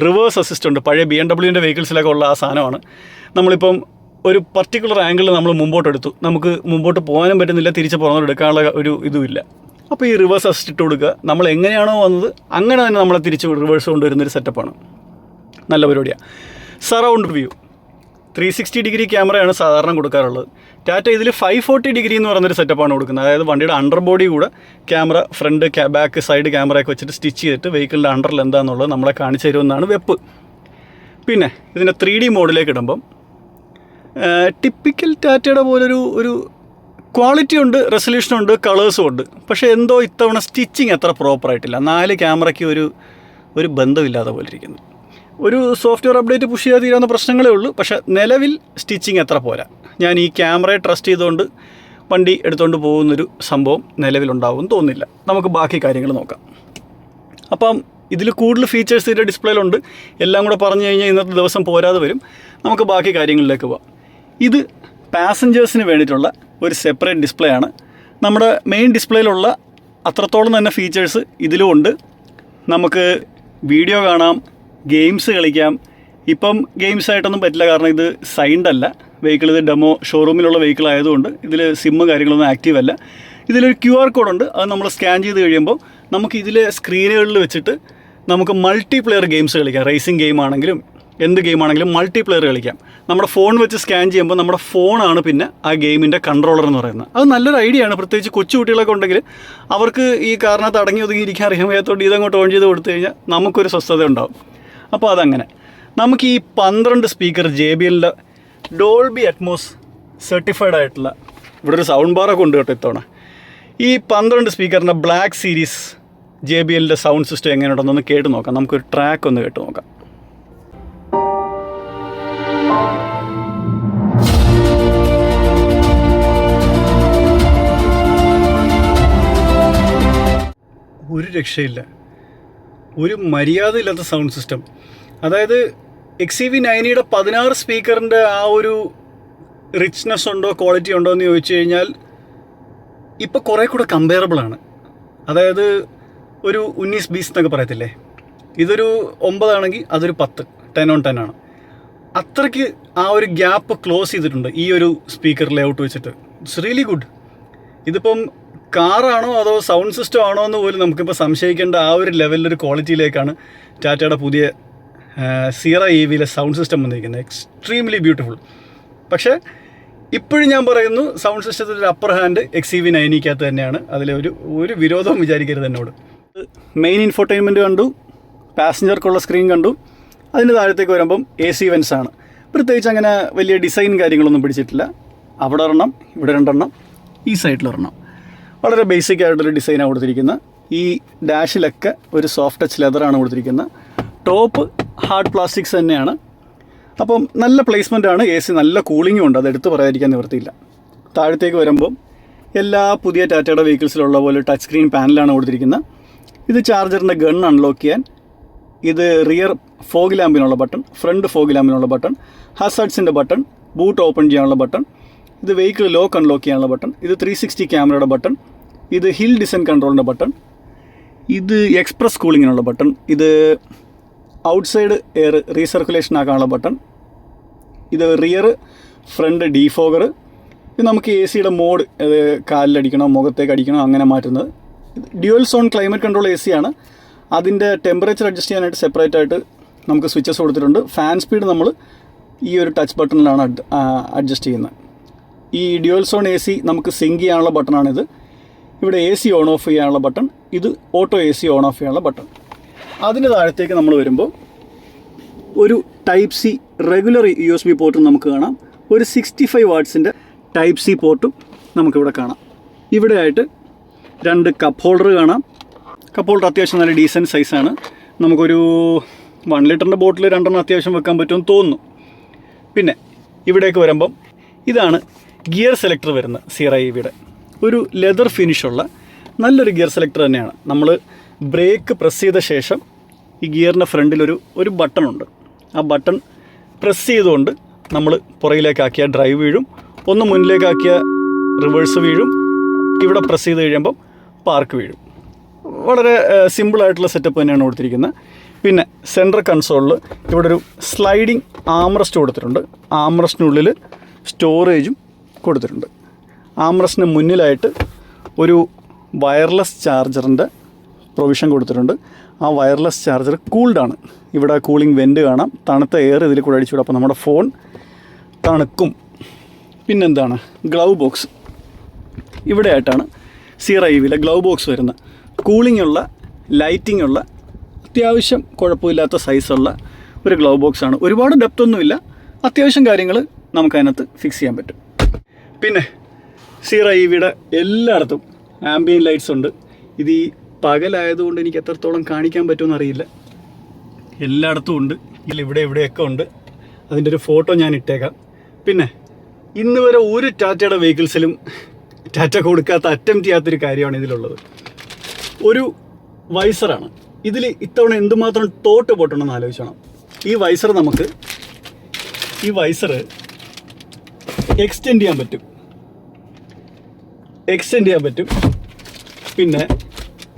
റിവേഴ്സ് അസിസ്റ്റ് ഉണ്ട്. പഴയ BMWൻ്റെ വെഹിക്കിൾസിലൊക്കെ ഉള്ള ആ സാധനമാണ്. നമ്മളിപ്പം ഒരു പർട്ടിക്കുലർ ആംഗിളിൽ നമ്മൾ മുമ്പോട്ടെടുത്തു, നമുക്ക് മുമ്പോട്ട് പോകാനും പറ്റുന്നില്ല, തിരിച്ച് പുറന്നോട്ടെടുക്കാനുള്ള ഒരു ഇതുമില്ല. അപ്പോൾ ഈ റിവേഴ്സ് അസിസ്റ്റ് ഇട്ട് കൊടുക്കുക. നമ്മൾ എങ്ങനെയാണോ വന്നത് അങ്ങനെ തന്നെ നമ്മളെ തിരിച്ച് റിവേഴ്സ് കൊണ്ടുവരുന്നൊരു സെറ്റപ്പാണ്. നല്ല പരിപാടിയാണ്. സറൗണ്ട് വ്യൂ 360 ഡിഗ്രി ക്യാമറയാണ് സാധാരണ കൊടുക്കാറുള്ളത്. ടാറ്റ ഇതിൽ 540 ഡിഗ്രി എന്ന് പറയുന്നൊരു സെറ്റപ്പാണ് കൊടുക്കുന്നത്. അതായത് വണ്ടിയുടെ അണ്ടർ ബോഡി കൂടെ ക്യാമറ, ഫ്രണ്ട്, ബാക്ക്, സൈഡ് ക്യാമറയൊക്കെ വെച്ചിട്ട് സ്റ്റിച്ച് ചെയ്തിട്ട് വെഹിക്കിളിൻ്റെ അണ്ടറിൽ എന്താണെന്നുള്ളത് നമ്മളെ കാണിച്ചു തരുമെന്നാണ് വെപ്പ്. പിന്നെ ഇതിൻ്റെ 3D മോഡിലേക്ക് ഇടുമ്പം ടിപ്പിക്കൽ ടാറ്റയുടെ പോലൊരു ക്വാളിറ്റി ഉണ്ട്, റെസൊല്യൂഷനുണ്ട്, കളേഴ്സും ഉണ്ട്. പക്ഷേ എന്തോ ഇത്തവണ സ്റ്റിച്ചിങ് അത്ര പ്രോപ്പറായിട്ടില്ല. 4 ക്യാമറയ്ക്ക് ഒരു ബന്ധമില്ലാതെ പോലെ ഇരിക്കുന്നു. ഒരു സോഫ്റ്റ്വെയർ അപ്ഡേറ്റ് പുഷ് ചെയ്യാൻ തീരാവുന്ന പ്രശ്നങ്ങളേ ഉള്ളൂ. പക്ഷേ നിലവിൽ സ്റ്റിച്ചിങ് അത്ര പോരാ. ഞാൻ ഈ ക്യാമറയെ ട്രസ്റ്റ് ചെയ്തുകൊണ്ട് വണ്ടി എടുത്തുകൊണ്ട് പോകുന്നൊരു സംഭവം നിലവിലുണ്ടാവും തോന്നുന്നില്ല. നമുക്ക് ബാക്കി കാര്യങ്ങൾ നോക്കാം. അപ്പം ഇതിൽ കൂടുതൽ ഫീച്ചേഴ്സ് ഇതിൻ്റെ ഡിസ്പ്ലേയിലുണ്ട്. എല്ലാം കൂടെ പറഞ്ഞു കഴിഞ്ഞാൽ ഇന്നത്തെ ദിവസം പോരാതെ വരും. നമുക്ക് ബാക്കി കാര്യങ്ങളിലേക്ക് പോവാം. ഇത് പാസഞ്ചേഴ്സിന് വേണ്ടിയിട്ടുള്ള ഒരു സെപ്പറേറ്റ് ഡിസ്പ്ലേ ആണ്. നമ്മുടെ മെയിൻ ഡിസ്പ്ലേയിലുള്ള അത്രത്തോളം തന്നെ ഫീച്ചേഴ്സ് ഇതിലും ഉണ്ട്. നമുക്ക് വീഡിയോ കാണാം, ഗെയിംസ് കളിക്കാം. ഇപ്പം ഗെയിംസ് ആയിട്ടൊന്നും പറ്റില്ല, കാരണം ഇത് സൈൻഡ് അല്ല വെഹിക്കിൾ. ഇത് ഡെമോ ഷോറൂമിലുള്ള വെഹിക്കിൾ ആയതുകൊണ്ട് ഇതിൽ സിമ്മ് കാര്യങ്ങളൊന്നും ആക്റ്റീവ് അല്ല. ഇതിലൊരു QR കോഡുണ്ട്. അത് നമ്മൾ സ്കാൻ ചെയ്ത് കഴിയുമ്പോൾ നമുക്ക് ഇതിലെ സ്ക്രീനുകളിൽ വെച്ചിട്ട് നമുക്ക് മൾട്ടിപ്ലെയർ ഗെയിംസ് കളിക്കാം. റേസിംഗ് ഗെയിം ആണെങ്കിലും എന്ത് ഗെയിമാണെങ്കിലും മൾട്ടിപ്ലെയർ കളിക്കാം. നമ്മുടെ ഫോൺ വെച്ച് സ്കാൻ ചെയ്യുമ്പോൾ നമ്മുടെ ഫോണാണ് പിന്നെ ആ ഗെയിമിൻ്റെ കൺട്രോളർ എന്ന് പറയുന്നത്. അത് നല്ലൊരു ഐഡിയ ആണ്. പ്രത്യേകിച്ച് കൊച്ചു കുട്ടികളൊക്കെ ഉണ്ടെങ്കിൽ അവർക്ക് ഈ കാറിനകത്ത് അടങ്ങി ഒതുങ്ങിയിരിക്കാൻ അറിയാമത്തോട്ട് ഇതങ്ങോട്ട് ഓൺ ചെയ്ത് കൊടുത്തു കഴിഞ്ഞാൽ നമുക്കൊരു സ്വസ്ഥത ഉണ്ടാവും. അപ്പോൾ അതങ്ങനെ നമുക്ക് ഈ 12 സ്പീക്കർ JBLൻ്റെ ഡോൾബി അറ്റ്മോസ് സർട്ടിഫൈഡ് ആയിട്ടുള്ള, ഇവിടെ ഒരു സൗണ്ട് ബാറൊക്കെ ഉണ്ട് കേട്ടോ ഇത്തവണ. ഈ 12 സ്പീക്കറിൻ്റെ ബ്ലാക്ക് സീരീസ് JBLൻ്റെ സൗണ്ട് സിസ്റ്റം എങ്ങനെയുണ്ടെന്നൊന്ന് കേട്ട് നോക്കാം. നമുക്കൊരു ട്രാക്ക് ഒന്ന് കേട്ട് നോക്കാം. ഒരു രക്ഷയില്ല, ഒരു മര്യാദയില്ലാത്ത സൗണ്ട് സിസ്റ്റം. അതായത് XEV90യുടെ 16 സ്പീക്കറിൻ്റെ ആ ഒരു റിച്ച്നെസ് ഉണ്ടോ, ക്വാളിറ്റി ഉണ്ടോ എന്ന് ചോദിച്ചു കഴിഞ്ഞാൽ ഇപ്പോൾ കുറേ കൂടെ കമ്പയറബിളാണ്. അതായത് ഒരു 19-20 എന്നൊക്കെ പറയത്തില്ലേ, ഇതൊരു 9 ആണെങ്കിൽ അതൊരു 10, 10 on 10 ആണ്. അത്രയ്ക്ക് ആ ഒരു ഗ്യാപ്പ് ക്ലോസ് ചെയ്തിട്ടുണ്ട് ഈ ഒരു സ്പീക്കർ ലേഔട്ട് വെച്ചിട്ട്. It's really good. ഇതിപ്പം കാറാണോ അതോ സൗണ്ട് സിസ്റ്റം ആണോ എന്ന് പോലും നമുക്കിപ്പോൾ സംശയിക്കേണ്ട ആ ഒരു ലെവലിലൊരു ക്വാളിറ്റിയിലേക്കാണ് ടാറ്റയുടെ പുതിയ സീറ EVയിലെ സൗണ്ട് സിസ്റ്റം വന്നിരിക്കുന്നത്. Extremely beautiful. പക്ഷേ ഇപ്പോഴും ഞാൻ പറയുന്നു, സൗണ്ട് സിസ്റ്റത്തിൻ്റെ അപ്പർ ഹാൻഡ് XEV90ക്കകത്ത് തന്നെയാണ്. ഒരു വിരോധവും വിചാരിക്കരുത് എന്നോട്. മെയിൻ ഇൻഫോർടൈൻമെൻറ്റ് കണ്ടു, പാസഞ്ചർക്കുള്ള സ്ക്രീൻ കണ്ടു. അതിന് താഴത്തേക്ക് വരുമ്പം AC വെൻസ് ആണ്. പ്രത്യേകിച്ച് അങ്ങനെ വലിയ ഡിസൈൻ കാര്യങ്ങളൊന്നും പിടിച്ചിട്ടില്ല. അവിടെ ഒരെണ്ണം, ഇവിടെ 2 എണ്ണം, ഈ സൈഡിലൊരെണ്ണം. വളരെ ബേസിക് ആയിട്ടൊരു ഡിസൈനാണ് കൊടുത്തിരിക്കുന്നത്. ഈ ഡാഷിലൊക്കെ ഒരു സോഫ്റ്റ് ടച്ച് ലെതറാണ് കൊടുത്തിരിക്കുന്നത്. ടോപ്പ് ഹാർഡ് പ്ലാസ്റ്റിക്സ് തന്നെയാണ്. അപ്പം നല്ല പ്ലേസ്മെൻറ്റാണ്. AC നല്ല കൂളിങ്ങും ഉണ്ട്, അതെടുത്ത് പറയാതിരിക്കാൻ നിവൃത്തിയില്ല. താഴത്തേക്ക് വരുമ്പം എല്ലാ പുതിയ ടാറ്റയുടെ വെഹിക്കിൾസിലുള്ള പോലെ ടച്ച് സ്ക്രീൻ പാനലാണ് കൊടുത്തിരിക്കുന്നത്. ഇത് ചാർജറിൻ്റെ ഗൺ അൺലോക്ക് ചെയ്യാൻ, ഇത് റിയർ ഫോഗ് ലാമ്പിനുള്ള ബട്ടൺ, ഫ്രണ്ട് ഫോഗ് ലാമ്പിനുള്ള ബട്ടൺ, ഹസാർഡ്സിൻ്റെ ബട്ടൺ, ബൂട്ട് ഓപ്പൺ ചെയ്യാനുള്ള ബട്ടൺ, ഇത് വെഹിക്കിൾ ലോക്ക് അൺലോക്ക് ചെയ്യാനുള്ള ബട്ടൺ. ഇത് 360 ക്യാമറയുടെ ബട്ടൺ. ഇത് ഹിൽ ഡിസൈൻ കൺട്രോളിൻ്റെ ബട്ടൺ. ഇത് എക്സ്പ്രസ് കൂളിങ്ങിനുള്ള ബട്ടൺ. ഇത് ഔട്ട്സൈഡ് എയർ റീസർക്കുലേഷൻ ആക്കാനുള്ള ബട്ടൺ. ഇത് റിയർ ഫ്രണ്ട് ഡീഫോഗർ. ഇത് നമുക്ക് എ സിയുടെ മോഡ്, അത് കാലിലടിക്കണോ മുഖത്തേക്ക് അടിക്കണോ അങ്ങനെ മാറ്റുന്നത്. Dual zone climate control A C ആണ്. അതിൻ്റെ ടെമ്പറേച്ചർ അഡ്ജസ്റ്റ് ചെയ്യാനായിട്ട് സെപ്പറേറ്റ് ആയിട്ട് നമുക്ക് സ്വിച്ചസ് കൊടുത്തിട്ടുണ്ട്. ഫാൻ സ്പീഡ് നമ്മൾ ഈ ഒരു ടച്ച് ബട്ടണിലാണ് അഡ്ജസ്റ്റ് ചെയ്യുന്നത്. ഈ ഡ്യുവൽ സോൺ എ സി നമുക്ക് സിങ്ക് ചെയ്യാനുള്ള ബട്ടണാണിത്. ഇവിടെ എ സി ഓൺ ഓഫ് ചെയ്യാനുള്ള ബട്ടൺ. ഇത് auto A C on of ചെയ്യാനുള്ള ബട്ടൺ. അതിന് താഴത്തേക്ക് നമ്മൾ വരുമ്പോൾ ഒരു ടൈപ്പ് സി റെഗുലർ USB പോർട്ടും നമുക്ക് കാണാം. ഒരു 65 വാട്ട്സിൻ്റെ ടൈപ്പ് സി പോർട്ടും നമുക്കിവിടെ കാണാം. ഇവിടെ ആയിട്ട് 2 കപ്പ് ഹോൾഡർ കാണാം. കപ്പ് ഹോൾഡർ അത്യാവശ്യം നല്ല ഡീസൻറ്റ് സൈസാണ്. നമുക്കൊരു 1 ലിറ്ററിൻ്റെ ബോട്ടിൽ 2 അത്യാവശ്യം വെക്കാൻ പറ്റുമെന്ന് തോന്നുന്നു. പിന്നെ ഇവിടേക്ക് വരുമ്പം ഇതാണ് ഗിയർ സെലക്ടർ വരുന്നത്. CRIVയുടെ ഒരു ലെതർ ഫിനിഷുള്ള നല്ലൊരു ഗിയർ സെലക്ടർ തന്നെയാണ്. നമ്മൾ ബ്രേക്ക് പ്രസ് ചെയ്ത ശേഷം ഈ ഗിയറിൻ്റെ ഫ്രണ്ടിലൊരു ബട്ടണുണ്ട്. ആ ബട്ടൺ പ്രസ് ചെയ്തുകൊണ്ട് നമ്മൾ പുറകിലേക്കാക്കിയ ഡ്രൈവ് വീഴും, ഒന്ന് മുന്നിലേക്കാക്കിയ റിവേഴ്സ് വീഴും, ഇവിടെ പ്രസ് ചെയ്ത് കഴിയുമ്പം പാർക്ക് വീഴും. വളരെ സിമ്പിളായിട്ടുള്ള സെറ്റപ്പ് തന്നെയാണ് കൊടുത്തിരിക്കുന്നത്. പിന്നെ സെൻട്രൽ കൺസോളിൽ ഇവിടെ ഒരു സ്ലൈഡിങ് ആംറസ്റ്റ് കൊടുത്തിട്ടുണ്ട്. ആംറസ്റ്റിനുള്ളിൽ സ്റ്റോറേജും കൊടുത്തിട്ടുണ്ട്. ആംറസ്റ്റിന് മുന്നിലായിട്ട് ഒരു വയർലെസ് ചാർജറിൻ്റെ പ്രൊവിഷൻ കൊടുത്തിട്ടുണ്ട്. ആ വയർലെസ് ചാർജർ കൂൾഡാണ്. ഇവിടെ കൂളിംഗ് വെൻറ്റ് കാണാം. തണുത്ത എയർ ഇതിൽ കൂടെ അടിച്ചുവിടും. അപ്പോൾ നമ്മുടെ ഫോൺ തണുക്കും. പിന്നെന്താണ്, ഗ്ലൗ ബോക്സ് ഇവിടെ ആയിട്ടാണ് CRIVയിലെ ഗ്ലൗ ബോക്സ് വരുന്നത്. കൂളിംഗ് ഉള്ള, ലൈറ്റിംഗ് ഉള്ള, അത്യാവശ്യം കുഴപ്പമില്ലാത്ത സൈസുള്ള ഒരു ഗ്ലൗ ബോക്സാണ്. ഒരുപാട് ഡെപ്ത് ഒന്നുമില്ല. അത്യാവശ്യം കാര്യങ്ങൾ നമുക്കതിനകത്ത് ഫിക്സ് ചെയ്യാൻ പറ്റും. പിന്നെ CRIVയുടെ എല്ലായിടത്തും ആംബിയൻ ലൈറ്റ്സ് ഉണ്ട്. ഇത് ഈ പകലായതുകൊണ്ട് എനിക്ക് എത്രത്തോളം കാണിക്കാൻ പറ്റുമെന്ന് അറിയില്ല. എല്ലായിടത്തും ഉണ്ട്. ഇവിടെയൊക്കെ ഉണ്ട്. അതിൻ്റെ ഒരു ഫോട്ടോ ഞാൻ ഇട്ടേക്കാം. പിന്നെ ഇന്ന് വരെ ഒരു ടാറ്റയുടെ വെഹിക്കിൾസിലും ടാറ്റ കൊടുക്കാത്ത, അറ്റംപ്റ്റ് ചെയ്യാത്തൊരു കാര്യമാണ് ഇതിലുള്ളത്. ഒരു വൈസറാണ്. ഇതിൽ ഇത്തവണ എന്തുമാത്രം തോട്ട് പൊട്ടണമെന്ന് ആലോചിക്കണം. ഈ വൈസർ എക്സ്റ്റെൻഡ് ചെയ്യാൻ പറ്റും. പിന്നെ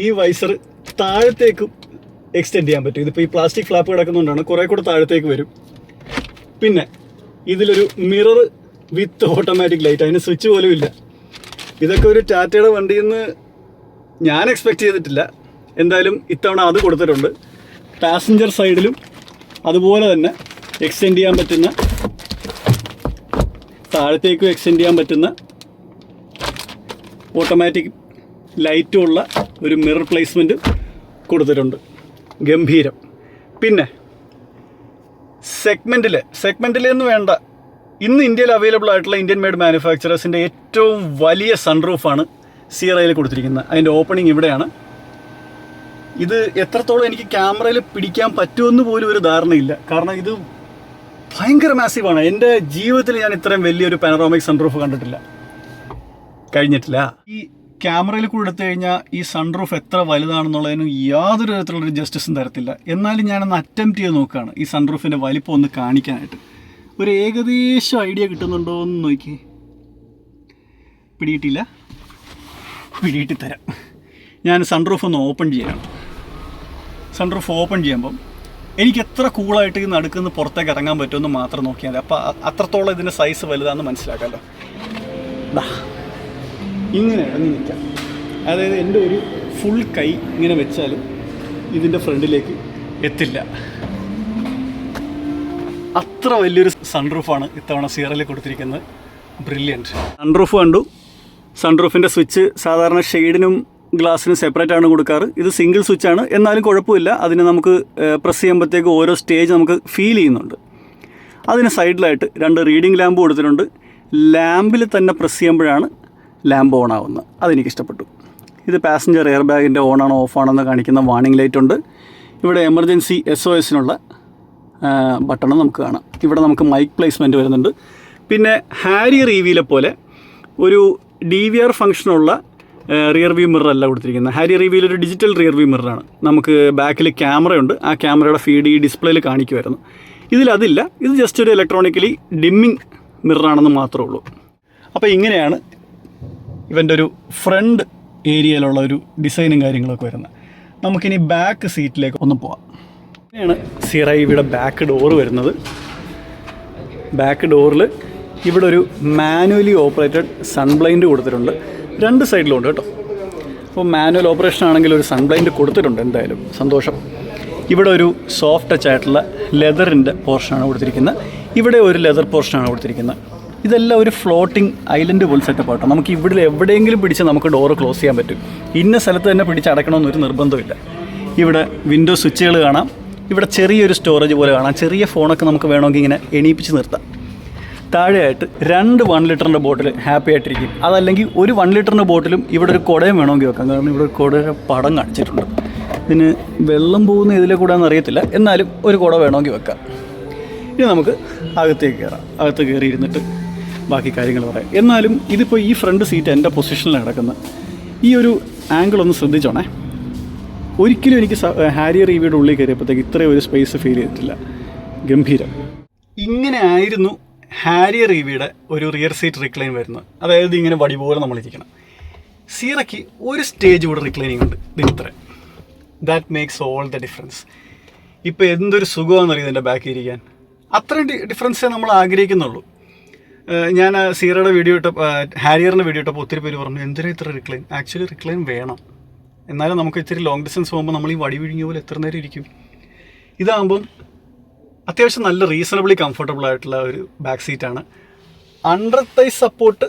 ഈ വൈസർ താഴത്തേക്കും എക്സ്റ്റെൻഡ് ചെയ്യാൻ പറ്റും. ഇതിപ്പോൾ ഈ പ്ലാസ്റ്റിക് ഫ്ലാപ്പ് കിടക്കുന്നതുകൊണ്ടാണ് കുറേ കൂടെ താഴത്തേക്ക് വരും. പിന്നെ ഇതിലൊരു മിറർ വിത്ത് ഓട്ടോമാറ്റിക് ലൈറ്റ്, അതിന് സ്വിച്ച് പോലും ഇല്ല. ഇതൊക്കെ ഒരു ടാറ്റയുടെ വണ്ടിയിൽ നിന്ന് ഞാൻ എക്സ്പെക്റ്റ് ചെയ്തിട്ടില്ല. എന്തായാലും ഇത്തവണ അത് കൊടുത്തിട്ടുണ്ട്. പാസഞ്ചർ സൈഡിലും അതുപോലെ തന്നെ എക്സ്റ്റെൻഡ് ചെയ്യാൻ പറ്റുന്ന, താഴത്തേക്കും എക്സ്റ്റെൻഡ് ചെയ്യാൻ പറ്റുന്ന ഓട്ടോമാറ്റിക് ലൈറ്റുള്ള ഒരു മിറർ പ്ലേസ്മെൻറ്റ് കൊടുത്തിട്ടുണ്ട്. ഗംഭീരം. പിന്നെ സെഗ്മെൻറ്റിലെന്ന് വേണ്ട, ഇന്ന് ഇന്ത്യയിൽ അവൈലബിൾ ആയിട്ടുള്ള ഇന്ത്യൻ മെയ്ഡ് മാനുഫാക്ചറേഴ്സിൻ്റെ ഏറ്റവും വലിയ സൺറൂഫാണ് CRIVയിൽ കൊടുത്തിരിക്കുന്നത്. അതിൻ്റെ ഓപ്പണിംഗ് ഇവിടെയാണ്. ഇത് എത്രത്തോളം എനിക്ക് ക്യാമറയിൽ പിടിക്കാൻ പറ്റുമെന്ന് പോലും ഒരു ധാരണയില്ല. കാരണം ഇത് ഭയങ്കര മാസീവാണ്. എൻ്റെ ജീവിതത്തിൽ ഞാൻ ഇത്രയും വലിയൊരു പാനറോമിക് സൺറൂഫ് കഴിഞ്ഞിട്ടില്ല. ഈ ക്യാമറയിൽ കൂടെ എടുത്തു കഴിഞ്ഞാൽ ഈ സൺറൂഫ് എത്ര വലുതാണെന്നുള്ളതിനും യാതൊരു വിധത്തിലുള്ളൊരു ജസ്റ്റിസും തരത്തില്ല. എന്നാലും ഞാനൊന്ന് അറ്റംപ്റ്റ് ചെയ്ത് നോക്കുകയാണ് ഈ സൺറൂഫിൻ്റെ വലിപ്പം ഒന്ന് കാണിക്കാനായിട്ട്. ഒരു ഏകദേശം ഐഡിയ കിട്ടുന്നുണ്ടോ എന്ന് നോക്കി. പിടിയിട്ട് തരാം. ഞാൻ സൺറൂഫ് ഒന്ന് ഓപ്പൺ ചെയ്യണം. സൺറൂഫ് ഓപ്പൺ ചെയ്യുമ്പം എനിക്ക് എത്ര കൂളായിട്ട് ഈ നടുക്കുന്ന് പുറത്തേക്ക് ഇറങ്ങാൻ പറ്റുമെന്ന് മാത്രം നോക്കിയാൽ മതി. അപ്പോൾ അത്രത്തോളം ഇതിൻ്റെ സൈസ് വലുതാണെന്ന് മനസ്സിലാക്കാമല്ലോ. ഇങ്ങനെ ഇറങ്ങി നിൽക്കാം. അതായത് എൻ്റെ ഒരു ഫുൾ കൈ ഇങ്ങനെ വെച്ചാൽ ഇതിൻ്റെ ഫ്രണ്ടിലേക്ക് എത്തില്ല. അത്ര വലിയൊരു സൺറൂഫാണ് ഇത്തവണ CRIVയിൽ കൊടുത്തിരിക്കുന്നത്. ബ്രില്യൻറ്റ്. സൺറൂഫ് കണ്ടു. സൺറൂഫിൻ്റെ സ്വിച്ച് സാധാരണ ഷെയ്ഡിനും ഗ്ലാസ്സിനും സെപ്പറേറ്റ് ആണ് കൊടുക്കാറ്. ഇത് സിംഗിൾ സ്വിച്ചാണ്. എന്നാലും കുഴപ്പമില്ല. അതിന് നമുക്ക് പ്രസ് ചെയ്യുമ്പോഴത്തേക്ക് ഓരോ സ്റ്റേജ് നമുക്ക് ഫീൽ ചെയ്യുന്നുണ്ട്. അതിന് സൈഡിലായിട്ട് 2 റീഡിംഗ് ലാമ്പ് കൊടുത്തിട്ടുണ്ട്. ലാമ്പിൽ തന്നെ പ്രസ് ചെയ്യുമ്പോഴാണ് ലാമ്പ് ഓൺ ആവുന്നത്. അതെനിക്കിഷ്ടപ്പെട്ടു. ഇത് പാസഞ്ചർ എയർ ബാഗിൻ്റെ ഓണാണോ ഓഫാണെന്ന് കാണിക്കുന്ന വാർണിംഗ് ലൈറ്റ് ഉണ്ട്. ഇവിടെ എമർജൻസി SOSനുള്ള ബട്ടൺ നമുക്ക് കാണാം. ഇവിടെ നമുക്ക് മൈക്ക് പ്ലേസ്മെൻറ്റ് വരുന്നുണ്ട്. പിന്നെ ഹാരിയർ EVയിലെ പോലെ ഒരു DVR ഫംഗ്ഷനുള്ള റിയർ വ്യൂ മിററല്ല കൊടുത്തിരിക്കുന്നത്. ഹാരിയർ EVയിലൊരു ഡിജിറ്റൽ റിയർ വ്യൂ മിററാണ്. നമുക്ക് ബാക്കിൽ ക്യാമറയുണ്ട്. ആ ക്യാമറയുടെ ഫീഡ് ഈ ഡിസ്പ്ലേയിൽ കാണിക്കുമായിരുന്നു. ഇതിലതില്ല. ഇത് ജസ്റ്റ് ഒരു ഇലക്ട്രോണിക്കലി ഡിമ്മിങ് മിററാണെന്ന് മാത്രമേ ഉള്ളൂ. അപ്പോൾ ഇങ്ങനെയാണ് ഇവൻ്റെ ഒരു ഫ്രണ്ട് ഏരിയയിലുള്ള ഒരു ഡിസൈനും കാര്യങ്ങളൊക്കെ വരുന്നത്. നമുക്കിനി ബാക്ക് സീറ്റിലേക്ക് ഒന്ന് പോവാം. ഇങ്ങനെയാണ് സിറൈവിയുടെ ബാക്ക് ഡോറ് വരുന്നത്. ബാക്ക് ഡോറിൽ ഇവിടെ ഒരു മാനുവലി ഓപ്പറേറ്റഡ് സൺബ്ലൈൻഡ് കൊടുത്തിട്ടുണ്ട്. 2 സൈഡിലും ഉണ്ട് കേട്ടോ. അപ്പോൾ മാനുവൽ ഓപ്പറേഷൻ ആണെങ്കിൽ ഒരു സൺബ്ലൈൻഡ് കൊടുത്തിട്ടുണ്ട്, എന്തായാലും സന്തോഷം. ഇവിടെ ഒരു സോഫ്റ്റ് ടച്ച് ആയിട്ടുള്ള ലെതറിൻ്റെ പോർഷനാണ് കൊടുത്തിരിക്കുന്നത്. ഇവിടെ ഒരു ലെതർ പോർഷനാണ് കൊടുത്തിരിക്കുന്നത്. ഇതെല്ലാം ഒരു ഫ്ലോട്ടിംഗ് ഐലൻഡ് പോലെ സെറ്റപ്പ് ആട്ടോ. നമുക്ക് ഇവിടെ എവിടെയെങ്കിലും പിടിച്ച് നമുക്ക് ഡോറ് ക്ലോസ് ചെയ്യാൻ പറ്റും. ഇന്ന സ്ഥലത്ത് തന്നെ പിടിച്ച് അടക്കണമെന്നൊരു നിർബന്ധമില്ല. ഇവിടെ വിൻഡോ സ്വിച്ചുകൾ കാണാം. ഇവിടെ ചെറിയൊരു സ്റ്റോറേജ് പോലെ കാണാം. ചെറിയ ഫോണൊക്കെ നമുക്ക് വേണമെങ്കിൽ ഇങ്ങനെ എണീപ്പിച്ച് നിർത്താം. താഴെയായിട്ട് 2 1 ലിറ്ററിൻ്റെ ബോട്ടിൽ ഹാപ്പി ആയിട്ടിരിക്കും. അതല്ലെങ്കിൽ ഒരു 1 ലിറ്ററിൻ്റെ ബോട്ടിലും ഇവിടെ ഒരു കുടയും വേണമെങ്കിൽ വെക്കാം. കാരണം ഇവിടെ ഒരു കുടയുടെ പടം കാണിച്ചിട്ടുണ്ട്. ഇതിന് വെള്ളം പോകുന്ന ഇതിലെ കൂടെ അറിയത്തില്ല, എന്നാലും ഒരു കുട വേണമെങ്കിൽ വെക്കാം. ഇനി നമുക്ക് അകത്തേക്ക് കയറാം. അകത്ത് കയറി ഇരുന്നിട്ട് ബാക്കി കാര്യങ്ങൾ പറയാം. എന്നാലും ഇതിപ്പോൾ ഈ ഫ്രണ്ട് സീറ്റ് എൻ്റെ പൊസിഷനിലാണ് കിടക്കുന്നത്. ഈ ഒരു ആംഗിൾ ഒന്ന് ശ്രദ്ധിച്ചോണേ. ഒരിക്കലും എനിക്ക് ഹാരിയർ EVയുടെ ഉള്ളിൽ കയറിയപ്പോഴത്തേക്ക് ഇത്രയും ഒരു സ്പേസ് ഫീൽ ചെയ്തിട്ടില്ല. ഗംഭീരം. ഇങ്ങനെ ആയിരുന്നു ഹാരിയർ EVയുടെ ഒരു റിയർ സീറ്റ് റിക്ലൈൻ വരുന്നത്. അതായത് ഇങ്ങനെ വടി പോലെ നമ്മളിരിക്കണം. സീറയ്ക്ക് ഒരു സ്റ്റേജ് കൂടെ റിക്ലൈനിങ് ഉണ്ട്. ഇത്ര that makes all the difference. ഇപ്പോൾ എന്തൊരു സുഖമാണെന്നറിയാം ഇതിൻ്റെ ബാക്കിൽ ഇരിക്കാൻ. അത്രയും ഡിഫറൻസേ നമ്മൾ ആഗ്രഹിക്കുന്നുള്ളൂ. ഞാൻ സീറയുടെ വീഡിയോ ഹാരിയറിൻ്റെ വീഡിയോ ഇട്ടപ്പോൾ ഒത്തിരി പേര് പറഞ്ഞു എന്തിനാ ഇത്ര റിക്ലൈൻ. ആക്ച്വലി റിക്ലൈൻ വേണം. എന്നാലും നമുക്ക് ഇത്തിരി ലോങ് ഡിസ്റ്റൻസ് പോകുമ്പോൾ നമ്മൾ ഈ വടി വിഴിഞ്ഞ പോലെ എത്ര നേരം ഇരിക്കും. ഇതാകുമ്പം അത്യാവശ്യം നല്ല റീസണബിളി കംഫർട്ടബിൾ ആയിട്ടുള്ള ഒരു ബാക്ക് സീറ്റാണ്. അണ്ടർ തൈ സപ്പോർട്ട്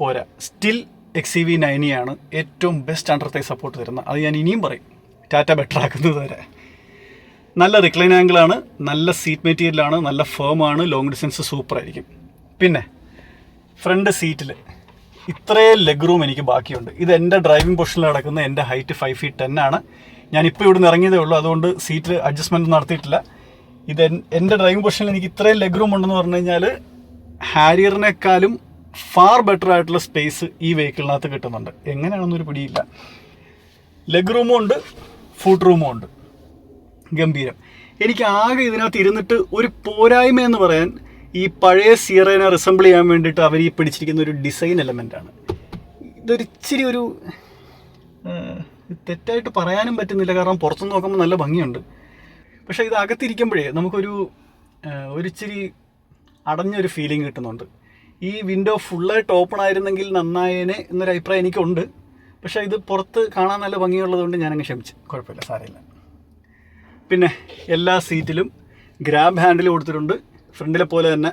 പോരാ. സ്റ്റിൽ XCV 90 ആണ് ഏറ്റവും ബെസ്റ്റ് അണ്ടർ തൈ സപ്പോർട്ട് തരുന്നത്. അത് ഞാൻ ഇനിയും പറയും, ടാറ്റ ബെറ്റർ ആക്കുന്നത് വരെ. നല്ല റിക്ലൈൻ ആംഗിളാണ്, നല്ല സീറ്റ് മെറ്റീരിയലാണ്, നല്ല ഫേമാണ്, ലോങ് ഡിസ്റ്റൻസ് സൂപ്പറായിരിക്കും. പിന്നെ ഫ്രണ്ട് സീറ്റിൽ ഇത്രയും ലെഗ് റൂം എനിക്ക് ബാക്കിയുണ്ട്. ഇത് എൻ്റെ ഡ്രൈവിംഗ് പൊസിഷനിൽ കിടക്കുന്ന എൻ്റെ ഹൈറ്റ് 5 feet 10 ആണ്. ഞാനിപ്പോൾ ഇവിടെ നിന്ന് ഇറങ്ങിയതേ ഉള്ളൂ, അതുകൊണ്ട് സീറ്റിൽ അഡ്ജസ്റ്റ്മെൻറ്റ് നടത്തിയിട്ടില്ല. ഇത് എൻ്റെ ഡ്രൈവിംഗ് പൊസിഷനിൽ എനിക്ക് ഇത്രയും ലെഗ് റൂം ഉണ്ടെന്ന് പറഞ്ഞു കഴിഞ്ഞാൽ ഹാരിയറിനേക്കാളും ഫാർ ബെറ്റർ ആയിട്ടുള്ള സ്പേസ് ഈ വെഹിക്കിളിനകത്ത് കിട്ടുന്നുണ്ട്. എങ്ങനെയാണെന്നൊരു പിടിയില്ല. ലെഗ് റൂമും ഉണ്ട്, ഫുഡ് റൂമും ഉണ്ട്. ഗംഭീരം. എനിക്ക് ആകെ ഇതിനകത്ത് ഇരുന്നിട്ട് ഒരു പോരായ്മ എന്ന് പറയാൻ ഈ പഴയ സിയറേനെ റിസംബിൾ ചെയ്യാൻ വേണ്ടിയിട്ട് അവർ ഈ പിടിച്ചിരിക്കുന്ന ഒരു ഡിസൈൻ എലമെൻ്റാണ്. ഇതൊരിച്ചിരി ഒരു തെറ്റായിട്ട് പറയാനും പറ്റുന്നില്ല, കാരണം പുറത്തുനിന്ന് നോക്കുമ്പോൾ നല്ല ഭംഗിയുണ്ട്. പക്ഷേ ഇത് അകത്തിരിക്കുമ്പോഴേ നമുക്കൊരു ഒരിച്ചിരി അടഞ്ഞൊരു ഫീലിംഗ് കിട്ടുന്നുണ്ട്. ഈ വിൻഡോ ഫുള്ളായിട്ട് ഓപ്പൺ ആയിരുന്നെങ്കിൽ നന്നായേനെ എന്നൊരു അഭിപ്രായം എനിക്കുണ്ട്. പക്ഷേ ഇത് പുറത്ത് കാണാൻ നല്ല ഭംഗിയുള്ളതുകൊണ്ട് ഞാനങ്ങ് ക്ഷമിച്ചു, കുഴപ്പമില്ല, സാരമില്ല. പിന്നെ എല്ലാ സീറ്റിലും ഗ്രാബ് ഹാൻഡിൽ കൊടുത്തിട്ടുണ്ട്. ഫ്രണ്ടിലെ പോലെ തന്നെ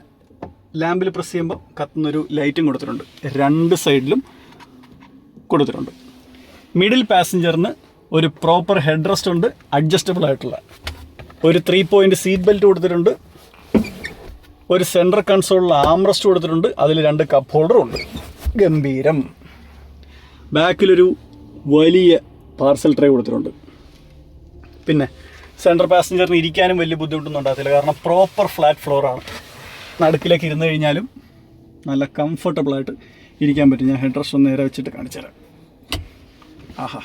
ലാമ്പിൽ പ്രസ് ചെയ്യുമ്പോൾ കത്തുന്നൊരു ലൈറ്റും കൊടുത്തിട്ടുണ്ട്. 2 സൈഡിലും കൊടുത്തിട്ടുണ്ട്. മിഡിൽ പാസഞ്ചറിന് ഒരു പ്രോപ്പർ ഹെഡ് റെസ്റ്റ് ഉണ്ട്, അഡ്ജസ്റ്റബിൾ ആയിട്ടുള്ള ഒരു 3 point സീറ്റ് ബെൽറ്റ് കൊടുത്തിട്ടുണ്ട്. ഒരു സെൻട്രൽ കൺസോളിൽ ആംറസ്റ്റ് കൊടുത്തിട്ടുണ്ട്. അതിൽ 2 കപ്പ് ഹോൾഡറും ഉണ്ട്. ഗംഭീരം. ബാക്കിലൊരു വലിയ പാർസൽ ട്രേ കൊടുത്തിട്ടുണ്ട്. പിന്നെ സെൻട്രൽ പാസഞ്ചറിന് ഇരിക്കാനും വലിയ ബുദ്ധിമുട്ടൊന്നും ഉണ്ടാകത്തില്ല, കാരണം പ്രോപ്പർ ഫ്ലാറ്റ് ഫ്ലോറാണ്. നടുക്കിലേക്ക് ഇരുന്ന് കഴിഞ്ഞാലും നല്ല കംഫർട്ടബിളായിട്ട് ഇരിക്കാൻ പറ്റും. ഞാൻ ഹെഡ് റെസ്റ്റ് ഒന്ന് നേരെ വെച്ചിട്ട് കാണിച്ചു തരാം. ആഹാ,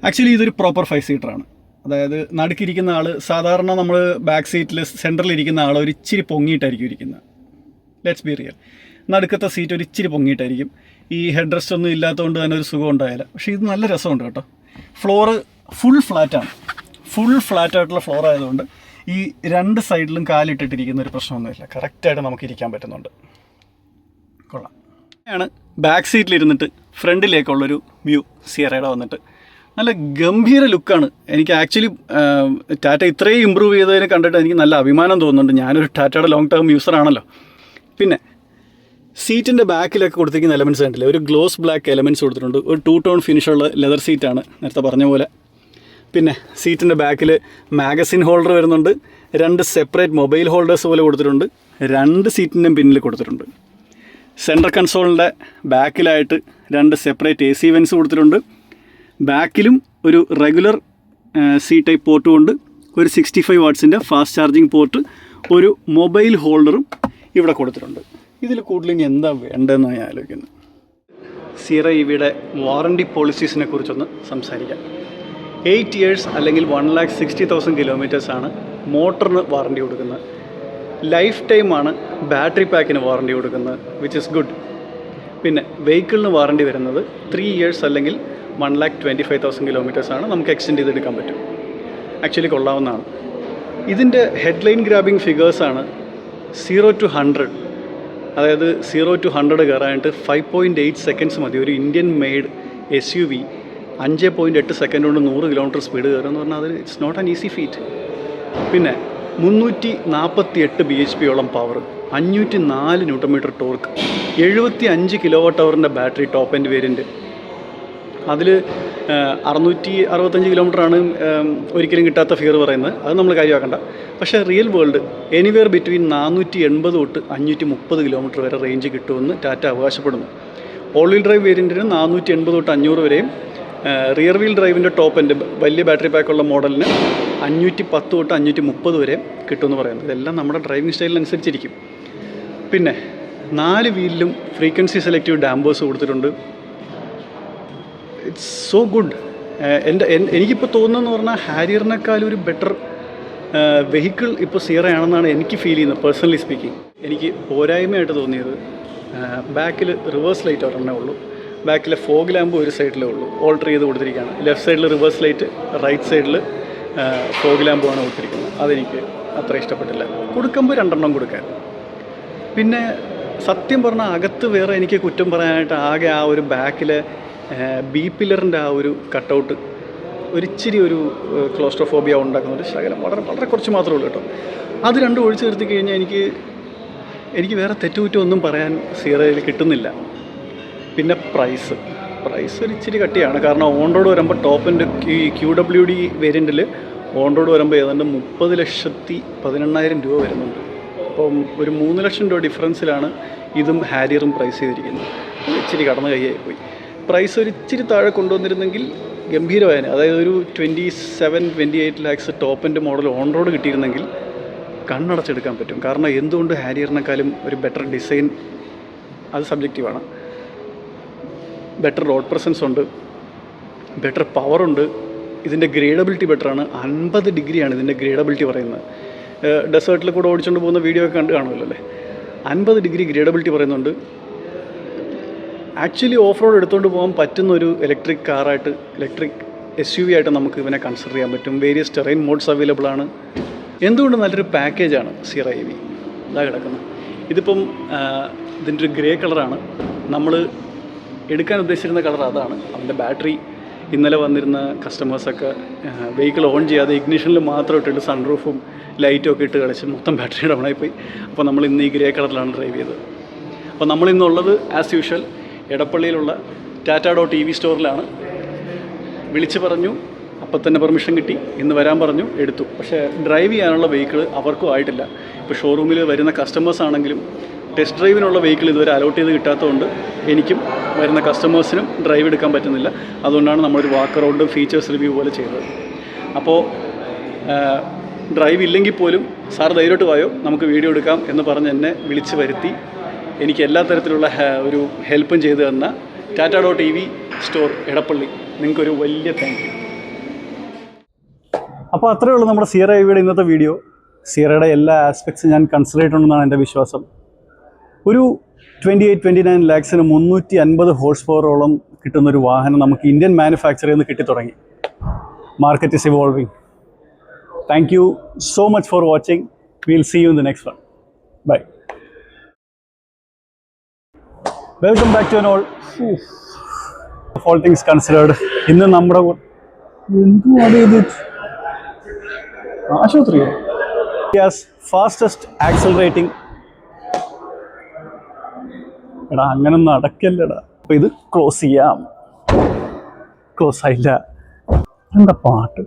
ആക്ച്വലി ഇതൊരു പ്രോപ്പർ 5 സീറ്ററാണ്. അതായത് നടുക്കിരിക്കുന്ന ആൾ, സാധാരണ നമ്മൾ ബാക്ക് സീറ്റിൽ സെൻറ്ററിൽ ഇരിക്കുന്ന ആൾ ഒരു ഇച്ചിരി പൊങ്ങിയിട്ടായിരിക്കും ഇരിക്കുന്നത്. Let's be real. നടുക്കത്തെ സീറ്റ് ഒരു ഇച്ചിരി പൊങ്ങിയിട്ടായിരിക്കും. ഈ ഹെഡ് റെസ്റ്റ് ഒന്നും ഇല്ലാത്തതുകൊണ്ട് തന്നെ ഒരു സുഖം ഉണ്ടായാലും. പക്ഷേ ഇത് നല്ല രസമുണ്ട് കേട്ടോ. ഫ്ലോറ് ഫുൾ ഫ്ലാറ്റാണ്. ഫുൾ ഫ്ലാറ്റായിട്ടുള്ള ഫ്ലോർ ആയതുകൊണ്ട് ഈ 2 സൈഡിലും കാലിട്ടിട്ടിരിക്കുന്ന ഒരു പ്രശ്നമൊന്നുമില്ല. കറക്റ്റായിട്ട് നമുക്ക് ഇരിക്കാൻ പറ്റുന്നുണ്ട്. കൊള്ളാം. ആണ് ബാക്ക് സീറ്റിലിരുന്നിട്ട് ഫ്രണ്ടിലേക്കുള്ളൊരു വ്യൂ സിയറയുടെ വന്നിട്ട് നല്ല ഗംഭീര ലുക്കാണ്. എനിക്ക് ആക്ച്വലി ടാറ്റ ഇത്രയും ഇമ്പ്രൂവ് ചെയ്തതിനെ കണ്ടിട്ട് എനിക്ക് നല്ല അഭിമാനം തോന്നുന്നുണ്ട്. ഞാനൊരു ടാറ്റയുടെ ലോങ് ടേം യൂസറാണല്ലോ. പിന്നെ സീറ്റിൻ്റെ ബാക്കിലൊക്കെ കൊടുത്തിരിക്കുന്ന എലമെൻറ്റ്സ് കണ്ടില്ലേ, ഒരു ഗ്ലോസ് ബ്ലാക്ക് എലമെൻറ്റ്സ് കൊടുത്തിട്ടുണ്ട്. ഒരു 2 ടോൺ ഫിനിഷുള്ള ലെതർ സീറ്റാണ്, നേരത്തെ പറഞ്ഞ പോലെ. പിന്നെ സീറ്റിൻ്റെ ബാക്കിൽ മാഗസിൻ ഹോൾഡർ വരുന്നുണ്ട്. 2 സെപ്പറേറ്റ് മൊബൈൽ ഹോൾഡേഴ്സ് പോലെ കൊടുത്തിട്ടുണ്ട്. 2 സീറ്റിൻ്റെയും പിന്നിൽ കൊടുത്തിട്ടുണ്ട്. സെൻട്രൽ കൺസോളിൻ്റെ ബാക്കിലായിട്ട് 2 സെപ്പറേറ്റ് AC വെൻസ് കൊടുത്തിട്ടുണ്ട്. ബാക്കിലും ഒരു റെഗുലർ C ടൈപ്പ് പോർട്ടും ഉണ്ട്. ഒരു 65 വാട്ട്സിൻ്റെ ഫാസ്റ്റ് ചാർജിങ് പോർട്ട്, ഒരു മൊബൈൽ ഹോൾഡറും ഇവിടെ കൊടുത്തിട്ടുണ്ട്. ഇതിൽ കൂടുതൽ ഇനി എന്താ വേണ്ടതെന്നാണ് ഞാൻ ആലോചിക്കുന്നത്. സീറ EVയുടെ വാറണ്ടി പോളിസീസിനെ കുറിച്ചൊന്ന് സംസാരിക്കാം. 8 years അല്ലെങ്കിൽ 1,60,000 കിലോമീറ്റേഴ്സാണ് മോട്ടറിന് വാറണ്ടി കൊടുക്കുന്നത്. ലൈഫ് ടൈമാണ് ബാറ്ററി പാക്കിന് വാറണ്ടി കൊടുക്കുന്നത്, വിച്ച് ഇസ് ഗുഡ്. പിന്നെ വെഹിക്കിളിന് വാറണ്ടി വരുന്നത് 3 years അല്ലെങ്കിൽ 1,25,000 കിലോമീറ്റേഴ്സാണ്. നമുക്ക് എക്സ്റ്റെൻഡ് ചെയ്തെടുക്കാൻ പറ്റും. ആക്ച്വലി കൊള്ളാവുന്നതാണ്. ഇതിൻ്റെ ഹെഡ്ലൈൻ ഗ്രാബിംഗ് ഫിഗേഴ്സാണ് 0 to 100. അതായത് 0 to 100 കയറാനായിട്ട് 5.8 seconds മതി. ഒരു ഇന്ത്യൻ മെയ്ഡ് SUV 5.8 സെക്കൻഡ് കൊണ്ട് 100 കിലോമീറ്റർ സ്പീഡ് കയറുമെന്ന് പറഞ്ഞാൽ അത് it's not an easy feat. പിന്നെ 348 bhp power, 504 Nm torque, 75 kWh battery top end variant. അതിൽ 665 കിലോമീറ്ററാണ് ഒരിക്കലും കിട്ടാത്ത ഫിയർ പറയുന്നത്. അത് നമ്മൾ കാര്യമാക്കണ്ട. പക്ഷേ റിയൽ വേൾഡ് എനിവെയർ ബിറ്റ്വീൻ 480 തൊട്ട് 530 കിലോമീറ്റർ വരെ റേഞ്ച് കിട്ടുമെന്ന് ടാറ്റ അവകാശപ്പെടുന്നു. ഓൾ വീൽ ഡ്രൈവ് വേരിയൻറ്റിന് 480 തൊട്ട് 500 വരെയും, റിയർ വീൽ ഡ്രൈവിൻ്റെ ടോപ്പ് എൻഡ് വലിയ ബാറ്ററി പാക്കുള്ള മോഡലിന് 510 തൊട്ട് 530 വരെ കിട്ടുമെന്ന് പറയുന്നത്. ഇതെല്ലാം നമ്മുടെ ഡ്രൈവിംഗ് സ്റ്റൈലിനനുസരിച്ചിരിക്കും. പിന്നെ 4 വീലിലും ഫ്രീക്വൻസി സെലക്റ്റീവ് ഡാമ്പേഴ്സ് കൊടുത്തിട്ടുണ്ട്. It's so good. എനിക്കിപ്പോൾ തോന്നുന്നതെന്ന് പറഞ്ഞാൽ ഹാരിയറിനേക്കാളും ഒരു ബെറ്റർ വെഹിക്കിൾ ഇപ്പോൾ സിയറ ആണെന്നാണ് എനിക്ക് ഫീൽ ചെയ്യുന്നത്, പേഴ്സണലി സ്പീക്കിംഗ്. എനിക്ക് പോരായ്മയായിട്ട് തോന്നിയത് ബാക്കിൽ റിവേഴ്സ് ലൈറ്റ് ഒരെണ്ണേ ഉള്ളൂ. ബാക്കിലെ ഫോഗ് ലാമ്പ് ഒരു സൈഡിലേ ഉള്ളൂ, ഓൾട്ടർ ചെയ്ത് കൊടുത്തിരിക്കുകയാണ്. ലെഫ്റ്റ് സൈഡിൽ റിവേഴ്സ് ലൈറ്റ്, റൈറ്റ് സൈഡിൽ ഫോഗ് ലാമ്പുമാണ് കൊടുത്തിരിക്കുന്നത്. അതെനിക്ക് അത്ര ഇഷ്ടപ്പെട്ടില്ല. കൊടുക്കുമ്പോൾ 2 എണ്ണം കൊടുക്കാൻ. പിന്നെ സത്യം പറഞ്ഞാൽ അകത്ത് വേറെ എനിക്ക് കുറ്റം പറയാനായിട്ട് ആകെ ആ ഒരു ബാക്കിലെ ബി പില്ലറിൻ്റെ ആ ഒരു കട്ടൗട്ട് ഒരിച്ചിരി ഒരു ക്ലോസ്ട്രോഫോബിയ ഉണ്ടാക്കുന്ന ഒരു ശകലം വളരെ കുറച്ച് മാത്രമേ ഉള്ളൂ കേട്ടോ. അത് രണ്ടും ഒഴിച്ചു നിർത്തി കഴിഞ്ഞാൽ എനിക്ക് വേറെ തെറ്റുകുറ്റം ഒന്നും പറയാൻ സിയറയിൽ കിട്ടുന്നില്ല. പിന്നെ പ്രൈസ് ഒരിച്ചിരി കട്ടിയാണ്. കാരണം ഓൺ റോഡ് വരുമ്പോൾ ടോപ്പ് എൻ്റെ ഈ QWD വേരിയൻറ്റിൽ ഓൺ റോഡ് വരുമ്പോൾ ഏതാണ്ട് 30,18,000 രൂപ വരുന്നുണ്ട്. അപ്പം ഒരു 3 ലക്ഷം രൂപ ഡിഫറൻസിലാണ് ഇതും ഹാരിയറും പ്രൈസ് ചെയ്തിരിക്കുന്നത്. ഇച്ചിരി കടന്നു കൈയായി പോയി. പ്രൈസ് ഒരിച്ചിരി താഴെ കൊണ്ടുവന്നിരുന്നെങ്കിൽ ഗംഭീരമായേനെ. അതായത് ഒരു 27-28 lakhs ടോപ്പ് എൻ്റെ മോഡൽ ഓൺ റോഡ് കിട്ടിയിരുന്നെങ്കിൽ കണ്ണടച്ചെടുക്കാൻ പറ്റും. കാരണം എന്തുകൊണ്ട് ഹാരിയറിനേക്കാളും ഒരു ബെറ്റർ ഡിസൈൻ, അത് സബ്ജക്റ്റീവാണ്. ബെറ്റർ റോഡ് പ്രസൻസ് ഉണ്ട്, ബെറ്റർ പവറുണ്ട്, ഇതിൻ്റെ ഗ്രേഡബിലിറ്റി ബെറ്ററാണ്. 50 ഡിഗ്രിയാണ് ഇതിൻ്റെ ഗ്രേഡബിലിറ്റി പറയുന്നത്. ഡെസേർട്ടിൽ കൂടെ ഓടിച്ചുകൊണ്ട് പോകുന്ന വീഡിയോ ഒക്കെ കണ്ട് കാണുമല്ലോ അല്ലേ. 50 ഡിഗ്രി ഗ്രേഡബിലിറ്റി പറയുന്നുണ്ട്. ആക്ച്വലി ഓഫ് റോഡ് എടുത്തുകൊണ്ട് പോകാൻ പറ്റുന്ന ഒരു ഇലക്ട്രിക് SUV ആയിട്ട് നമുക്ക് ഇവനെ കൺസിഡർ ചെയ്യാൻ പറ്റും. വേരിയസ് ടെറൈൻ മോഡ്സ് അവൈലബിൾ ആണ്. എന്തുകൊണ്ട് നല്ലൊരു പാക്കേജാണ് സിയറ EV. ഇതാ കിടക്കുന്നത്. ഇതിപ്പം ഇതിൻ്റെ ഒരു ഗ്രേ കളറാണ്. നമ്മൾ എടുക്കാൻ ഉദ്ദേശിച്ചിരുന്ന കളർ അതാണ്. അതിൻ്റെ ബാറ്ററി ഇന്നലെ വന്നിരുന്ന കസ്റ്റമേഴ്സൊക്കെ വെഹിക്കിൾ ഓൺ ചെയ്യാതെ ഇഗ്നിഷനിൽ മാത്രം ഇട്ടിട്ട് സൺറൂഫും ലൈറ്റും ഒക്കെ ഇട്ട് കളിച്ച് മൊത്തം ബാറ്ററി ഡൗണായിപ്പോയി. അപ്പോൾ നമ്മൾ ഇന്ന് ഈ ഗ്രേ കളറിലാണ് ഡ്രൈവ് ചെയ്തത്. അപ്പോൾ നമ്മളിന്നുള്ളത് ആസ് യൂഷ്വൽ എടപ്പള്ളിയിലുള്ള ടാറ്റ.EV സ്റ്റോറിലാണ്. വിളിച്ച് പറഞ്ഞു, അപ്പം തന്നെ പെർമിഷൻ കിട്ടി. ഇന്ന് വരാൻ പറഞ്ഞു, എടുത്തു. പക്ഷേ ഡ്രൈവ് ചെയ്യാനുള്ള വെഹിക്കിൾ അവർക്കും ആയിട്ടില്ല. ഇപ്പോൾ ഷോറൂമിൽ വരുന്ന കസ്റ്റമേഴ്സ് ആണെങ്കിലും ടെസ്റ്റ് ഡ്രൈവിനുള്ള വെഹിക്കിൾ ഇതുവരെ അലോട്ട് ചെയ്ത് കിട്ടാത്തതുകൊണ്ട് എനിക്കും വരുന്ന കസ്റ്റമേഴ്സിനും ഡ്രൈവ് എടുക്കാൻ പറ്റുന്നില്ല. അതുകൊണ്ടാണ് നമ്മളൊരു വാക്ക് അറൗണ്ടും ഫീച്ചേഴ്സ് റിവ്യൂ പോലെ ചെയ്തത്. അപ്പോൾ ഡ്രൈവ് ഇല്ലെങ്കിൽ പോലും സാർ ധൈര്യമായിട്ട് വായോ, നമുക്ക് വീഡിയോ എടുക്കാം എന്ന് പറഞ്ഞ് എന്നെ വിളിച്ച് വരുത്തി എനിക്ക് എല്ലാ തരത്തിലുള്ള ഒരു ഹെൽപ്പും ചെയ്തു തന്ന ടാറ്റ.EV സ്റ്റോർ എടപ്പള്ളി, നിങ്ങൾക്കൊരു വലിയ താങ്ക് യു. അപ്പോൾ അത്രയേ ഉള്ളൂ നമ്മുടെ സിയറ EVയുടെ ഇന്നത്തെ വീഡിയോ. സിയറയുടെ എല്ലാ ആസ്പെക്ട്സും ഞാൻ കൺസിഡർ ചെയ്തിട്ടുണ്ടെന്നാണ് എൻ്റെ വിശ്വാസം. ഒരു 28-29 ലാക്സിന് 350 ഹോഴ്സ് പവറോളം കിട്ടുന്നൊരു വാഹനം നമുക്ക് ഇന്ത്യൻ മാനുഫാക്ചറിൽ നിന്ന് കിട്ടിത്തുടങ്ങി. Market is evolving. Thank you so much for watching. Will see you in the next one. Bye. Welcome back to all. All things considered, ഇന്ന് നമ്മുടെ എന്തുവാണ് ഇത്, ആശുപത്രിയോ, ഫാസ്റ്റസ്റ്റ് ആക്സലറേറ്റിംഗ്. എടാ അങ്ങനെ നടക്കല്ലടാ. അപ്പോൾ ഇത് ക്ലോസ് ചെയ്യാം. ക്ലോസ് ആയില്ല. എന്താ പാട്ട്.